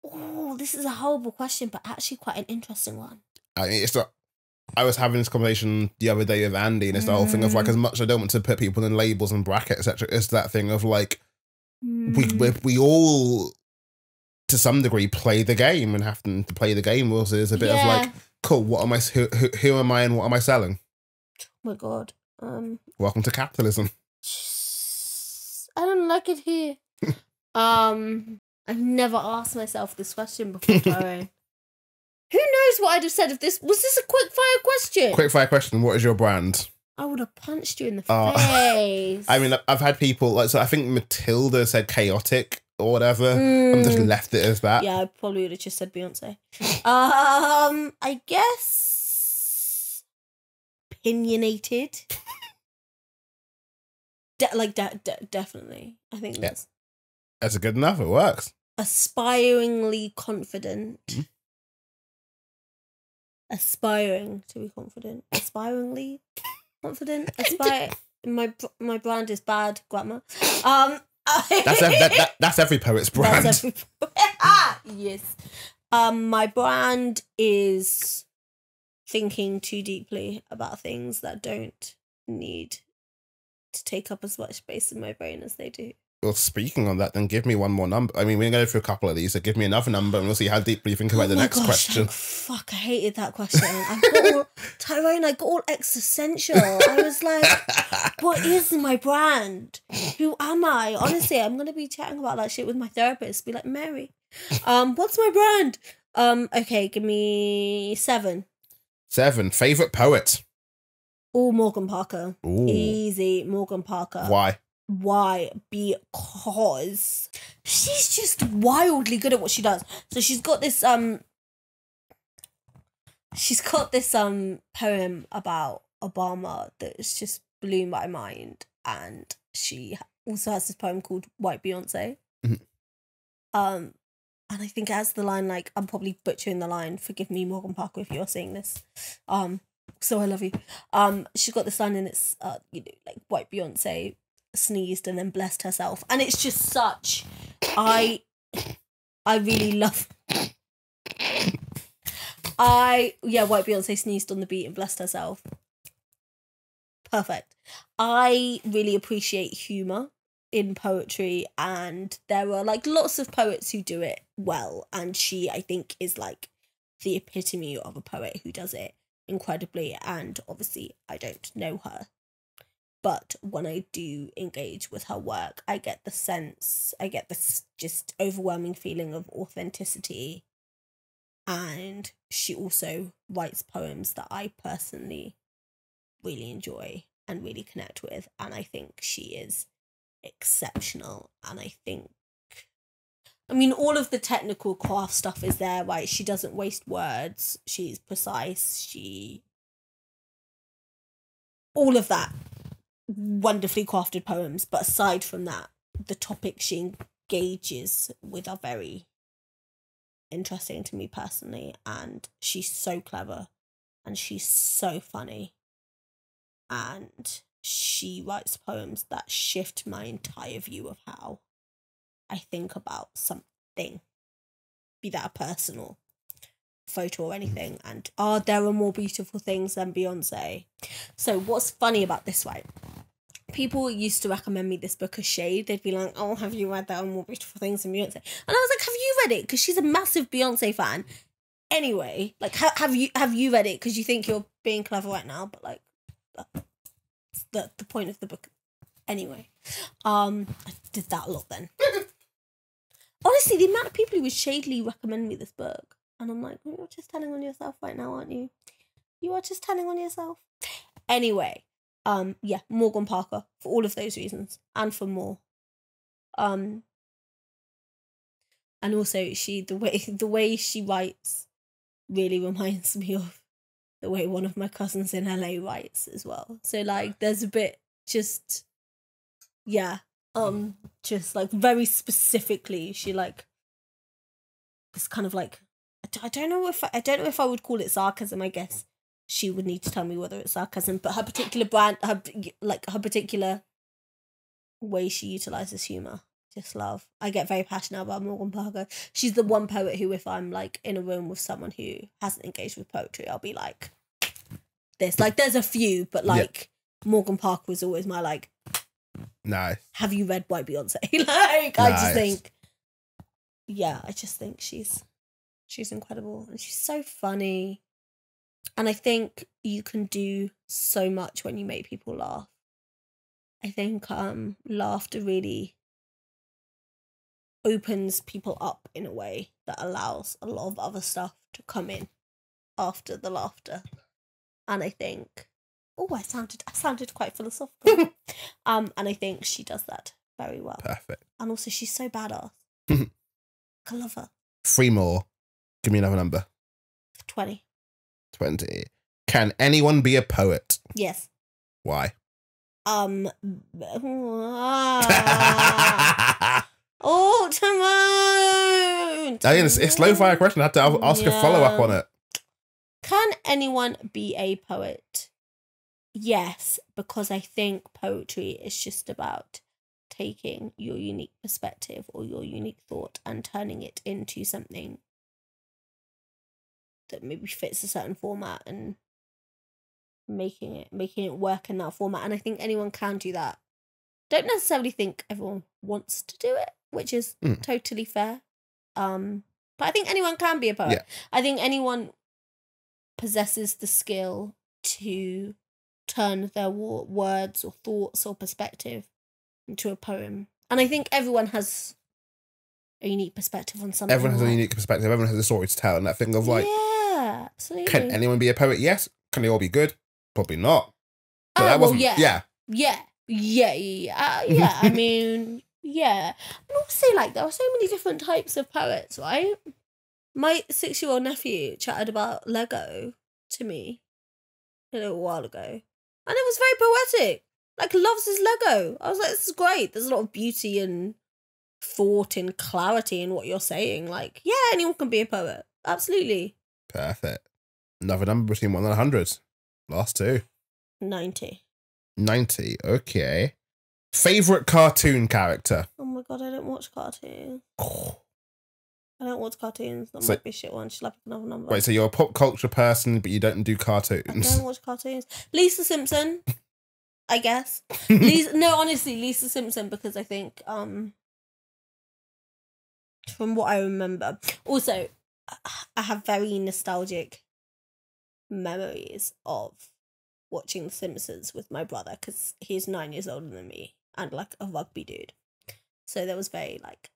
oh, this is a horrible question, but actually quite an interesting one. I mean, it's not. I was having this conversation the other day with Andy, and it's the whole thing of like, as much as I don't want to put people in labels and brackets, etc. It's that thing of like, we all, to some degree, play the game, and having to play the game was a bit of like, cool. What am I? Who am I, and what am I selling? Oh my God. Welcome to capitalism. I don't like it here. I've never asked myself this question before, Tyrone. Who knows what I'd have said if this was a quick fire question? Quick fire question. What is your brand? I would have punched you in the face. I mean, I've had people like, so I think Matilda said chaotic or whatever. I'm just left it as that. Yeah, I probably would have just said Beyonce. I guess opinionated. Definitely. I think that's good enough. It works. Aspiringly confident. Aspiring to be confident. Aspiringly confident. My brand is bad grammar. That's every poet's brand. Yes. My brand is thinking too deeply about things that don't need to take up as much space in my brain as they do. Well, speaking on that, then give me one more number. I mean, we're going to go through a couple of these, so give me another number and we'll see how deeply you think about the next question. Fuck, I hated that question. Tyrone, I got all existential. I was like, what is my brand? Who am I? Honestly, I'm going to be chatting about that shit with my therapist. Be like, Mary, what's my brand? Okay, give me 7. 7. Favourite poet? Oh, Morgan Parker. Ooh. Easy, Morgan Parker. Why? Because she's just wildly good at what she does. So she's got this poem about Obama that's just blew my mind, and she also has this poem called White Beyonce. And I think it has the line, like, I'm probably butchering the line, forgive me, Morgan Parker, if you're seeing this. So I love you. She's got this line, and it's like White Beyonce sneezed and then blessed herself, and it's just such I really love White Beyonce sneezed on the beat and blessed herself. Perfect. I really appreciate humor in poetry, and there are like lots of poets who do it well, and she, I think, is like the epitome of a poet who does it incredibly. And obviously I don't know her But when I do engage with her work, I get this just overwhelming feeling of authenticity. And she also writes poems that I personally really enjoy and really connect with. And I think she is exceptional. And I mean, all of the technical craft stuff is there, right? She doesn't waste words. She's precise. All of that. Wonderfully crafted poems. But aside from that, the topics she engages with are very interesting to me personally. And she's so clever. And she's so funny. And she writes poems that shift my entire view of how I think about something, be that a personal photo or anything. And there are more beautiful things than Beyonce. So what's funny about this, right? People used to recommend me this book of Shade. They'd be like, oh, have you read that? More Beautiful Things than Beyonce? And I was like, have you read it? Because she's a massive Beyonce fan. Anyway, like, have you read it? Because you think you're being clever right now, but like, that's the point of the book. Anyway, I did that a lot then. Honestly, the amount of people who would shadily recommend me this book, and I'm like, you're just telling on yourself right now, aren't you? You are just telling on yourself. Anyway, yeah, Morgan Parker for all of those reasons and for more. And also the way she writes really reminds me of the way one of my cousins in LA writes as well. So like, there's a bit just, yeah. Just like very specifically, she like this kind of like I don't know if I would call it sarcasm. I guess she would need to tell me whether it's sarcasm. But her particular her particular way she utilizes humor, just love. I get very passionate about Morgan Parker. She's the one poet who, if I'm like in a room with someone who hasn't engaged with poetry, I'll be like this. Like, there's a few, but like Morgan Parker was always my like. Nice. Have you read White Beyonce? Like, I just think, I just think she's incredible and she's so funny. And I think you can do so much when you make people laugh. I think laughter really opens people up in a way that allows a lot of other stuff to come in after the laughter. And I think, I sounded quite philosophical. And I think she does that very well. Perfect. And also she's so badass. I love her. 3 more. Give me another number. 20. 20. Can anyone be a poet? Yes. Why? Timon. Again, it's slow fire question. I had to ask a follow up on it. Can anyone be a poet? Yes, because I think poetry is just about taking your unique perspective or your unique thought and turning it into something that maybe fits a certain format and making it work in that format. And I think anyone can do that. Don't necessarily think everyone wants to do it, which is totally fair. But I think anyone can be a poet. Yeah. I think anyone possesses the skill to turn their words or thoughts or perspective into a poem. And I think everyone has a unique perspective on something. Everyone has a unique perspective. Everyone has a story to tell. And that thing of like, yeah, absolutely. Can anyone be a poet? Yes. Can they all be good? Probably not. But I mean, yeah. And also, like, there are so many different types of poets, right? My 6-year-old nephew chatted about Lego to me a little while ago. And it was very poetic. Like, loves his Lego. I was like, this is great. There's a lot of beauty and thought and clarity in what you're saying. Like, yeah, anyone can be a poet. Absolutely. Perfect. Another number between 1 and 100. Last 2. 90. 90. Okay. Favorite cartoon character? Oh my god, I don't watch cartoons. I don't watch cartoons. That So- might be a shit one. She'll have another number. Wait, so you're a pop culture person, but you don't do I cartoons? don't watch cartoons. Lisa Simpson, I guess. Honestly, Lisa Simpson, because I think, from what I remember. Also, I have very nostalgic memories of watching The Simpsons with my brother because he's 9 years older than me and like a rugby dude. So there was very like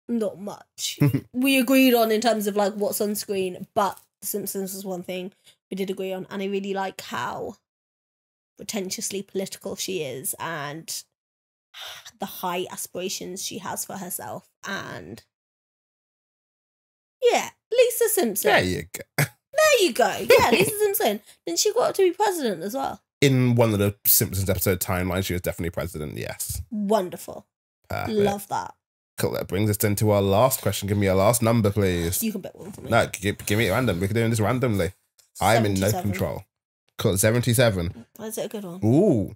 not much we agreed on in terms of like what's on screen, but The Simpsons was one thing we did agree on, and I really like how pretentiously political she is and the high aspirations she has for herself. And yeah, Lisa Simpson. There you go. There you go. Yeah, Lisa Simpson. Then she got to be president as well. In one of the Simpsons episode timelines, she was definitely president, yes. Wonderful. Perfect. Love that. Cool, that brings us then to our last question. Give me a last number, please. You can pick one for me. No, give me it random. We're doing this randomly. I'm in no control. Cool, 77. Is it a good one? Ooh.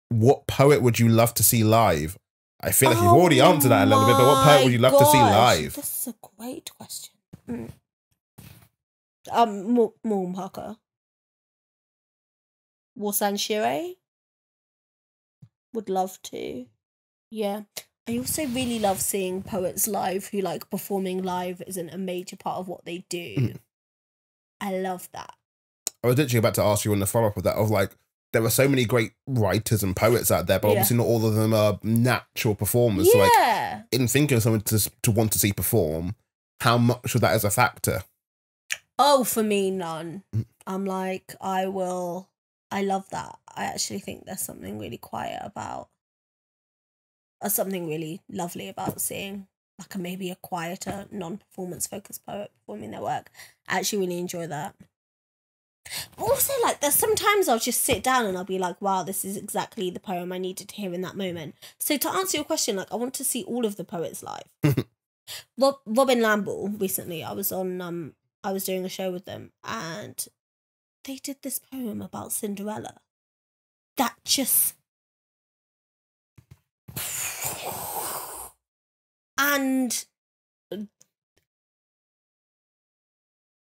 What poet would you love to see live? I feel like you've already answered that a little bit, but what poet would you love to see live? This is a great question. Morgan Parker. Warsan Shire. Would love to. Yeah. I also really love seeing poets live who like performing live isn't a major part of what they do. I love that. I was literally about to ask you on the follow-up of that, of like, there are so many great writers and poets out there, but obviously not all of them are natural performers. Yeah. So like, in thinking of someone to want to see perform, how much of that is a factor? Oh, for me, none. I'm like, I love that. I actually think there's something really quiet about, something really lovely about seeing like maybe a quieter, non-performance focused poet performing their work. I actually really enjoy that. Also, like, there's sometimes I'll just sit down and I'll be like, wow, this is exactly the poem I needed to hear in that moment. So to answer your question, like, I want to see all of the poets live. Robin Lamble, recently, I was doing a show with them and they did this poem about Cinderella. That just... And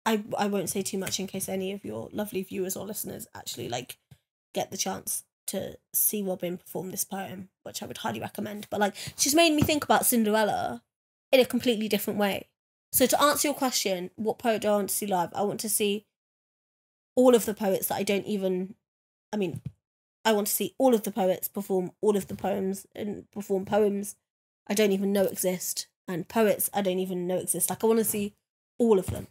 I won't say too much in case any of your lovely viewers or listeners actually like get the chance to see Robin perform this poem, which I would highly recommend. But like, she's made me think about Cinderella in a completely different way. So to answer your question, what poet do I want to see live? I want to see all of the poets that I want to see all of the poets perform all of the poems and perform poems I don't even know exist, and poets I don't even know exist. Like, I want to see all of them.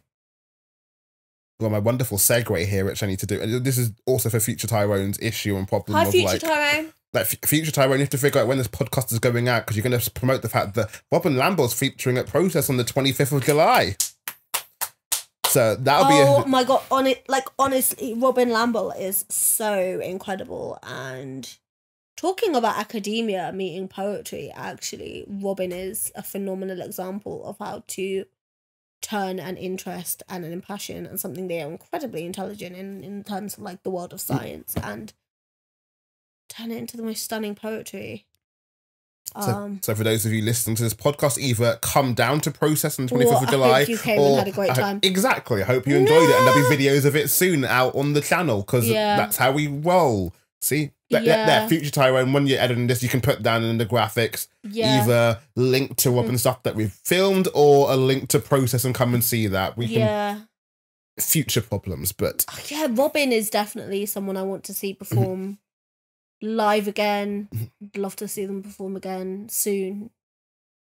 Well, my wonderful segue here, which I need to do. And this is also for Future Tyrone's issue and problem. Hi, of Future like, Tyrone. Like, Future Tyrone, you have to figure out when this podcast is going out because you're going to promote the fact that Robin Lamble's featuring at Process on the 25th of July. So that'll be Oh my god, honestly, Robin Lamble is so incredible. And talking about academia meeting poetry, actually, Robin is a phenomenal example of how to turn an interest and an impression and something they are incredibly intelligent in terms of like the world of science and turn it into the most stunning poetry. So for those of you listening to this podcast, either come down to Process on the 25th of July. I hope you came and had a great time. Exactly. I hope you enjoyed it, and there'll be videos of it soon out on the channel because that's how we roll. See? There, Future Tyrone, when you're editing this, you can put down in the graphics either link to Robin stuff that we've filmed or a link to Process and come and see that. We can future problems, but Robin is definitely someone I want to see perform live again. I'd love to see them perform again soon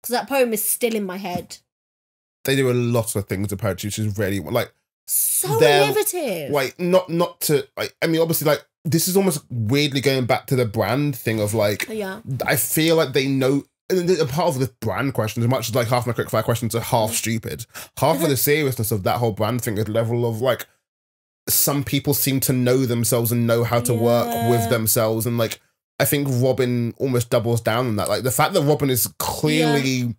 because that poem is still in my head. They do a lot of things to poetry, which is really like so innovative. Like not to like, I mean, obviously, like, this is almost weirdly going back to the brand thing of like, I feel like they know, and a part of the brand question, as much as like half my quickfire questions are half stupid, half of the seriousness of that whole brand thing is the level of like, some people seem to know themselves and know how to work with themselves. And like, I think Robin almost doubles down on that. Like the fact that Robin is clearly,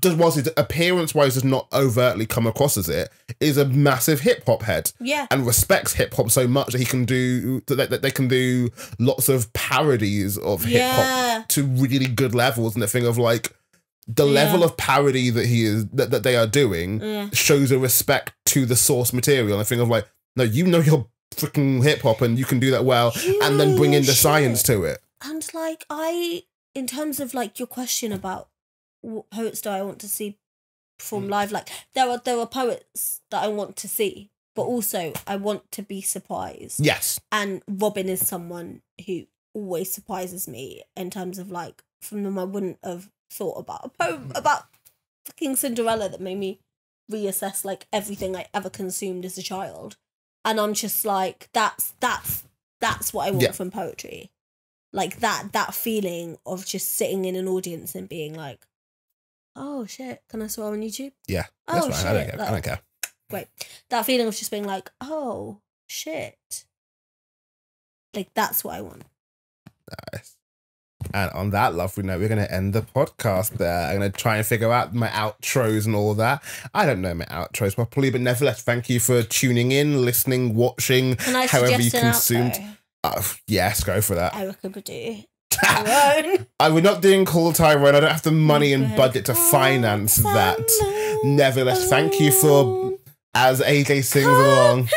whilst his appearance-wise does not overtly come across as it, is a massive hip-hop head. Yeah. And respects hip-hop so much that he can do, that they can do lots of parodies of hip-hop to really good levels. And the thing of like, the level of parody that he is, that they are doing shows a respect to the source material. And the thing of like, no, you know your freaking hip-hop and you can do that well, and then bring in the science to it. And like, in terms of like your question about what poets do I want to see perform live, like there are poets that I want to see, but also I want to be surprised. Yes. And Robin is someone who always surprises me in terms of like, from them I wouldn't have thought about a poem about fucking Cinderella that made me reassess like everything I ever consumed as a child. And I'm just like, that's what I want from poetry. Like that feeling of just sitting in an audience and being like, oh shit, can I swear on YouTube? Yeah, that's fine. Shit. I don't care. Great. That feeling of just being like, oh shit. Like, that's what I want. Nice. And on that lovely note, we're going to end the podcast there. I'm going to try and figure out my outros and all that. I don't know my outros properly, but nevertheless, thank you for tuning in, listening, watching, however you consumed. Yes, go for that. Erica Badu. Tyrone. We're not doing Call Tyrone. I don't have the money and budget to finance that. Nevertheless, thank you for, as AJ sings along,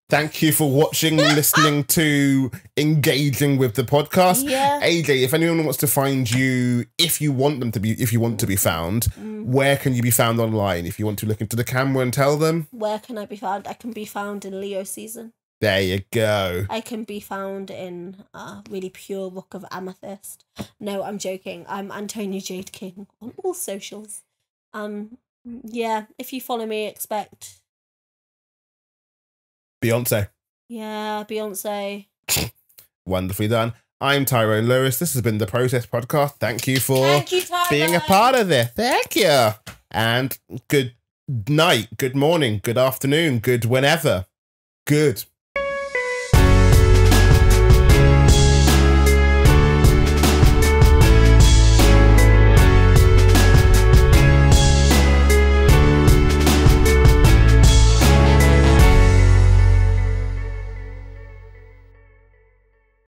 thank you for watching, listening to, engaging with the podcast. Yeah. AJ, if anyone wants to find you, if you want to be found, where can you be found online? If you want to look into the camera and tell them. Where can I be found? I can be found in Leo season. There you go. I can be found in a really pure rock of amethyst. No, I'm joking. I'm Antonia Jade King on all socials. Yeah, if you follow me, expect Beyonce. Yeah, Beyonce. Wonderfully done. I'm Tyrone Lewis. This has been the Process Podcast. Thank you for being a part of this. Thank you. And good night, good morning, good afternoon, good whenever. Good.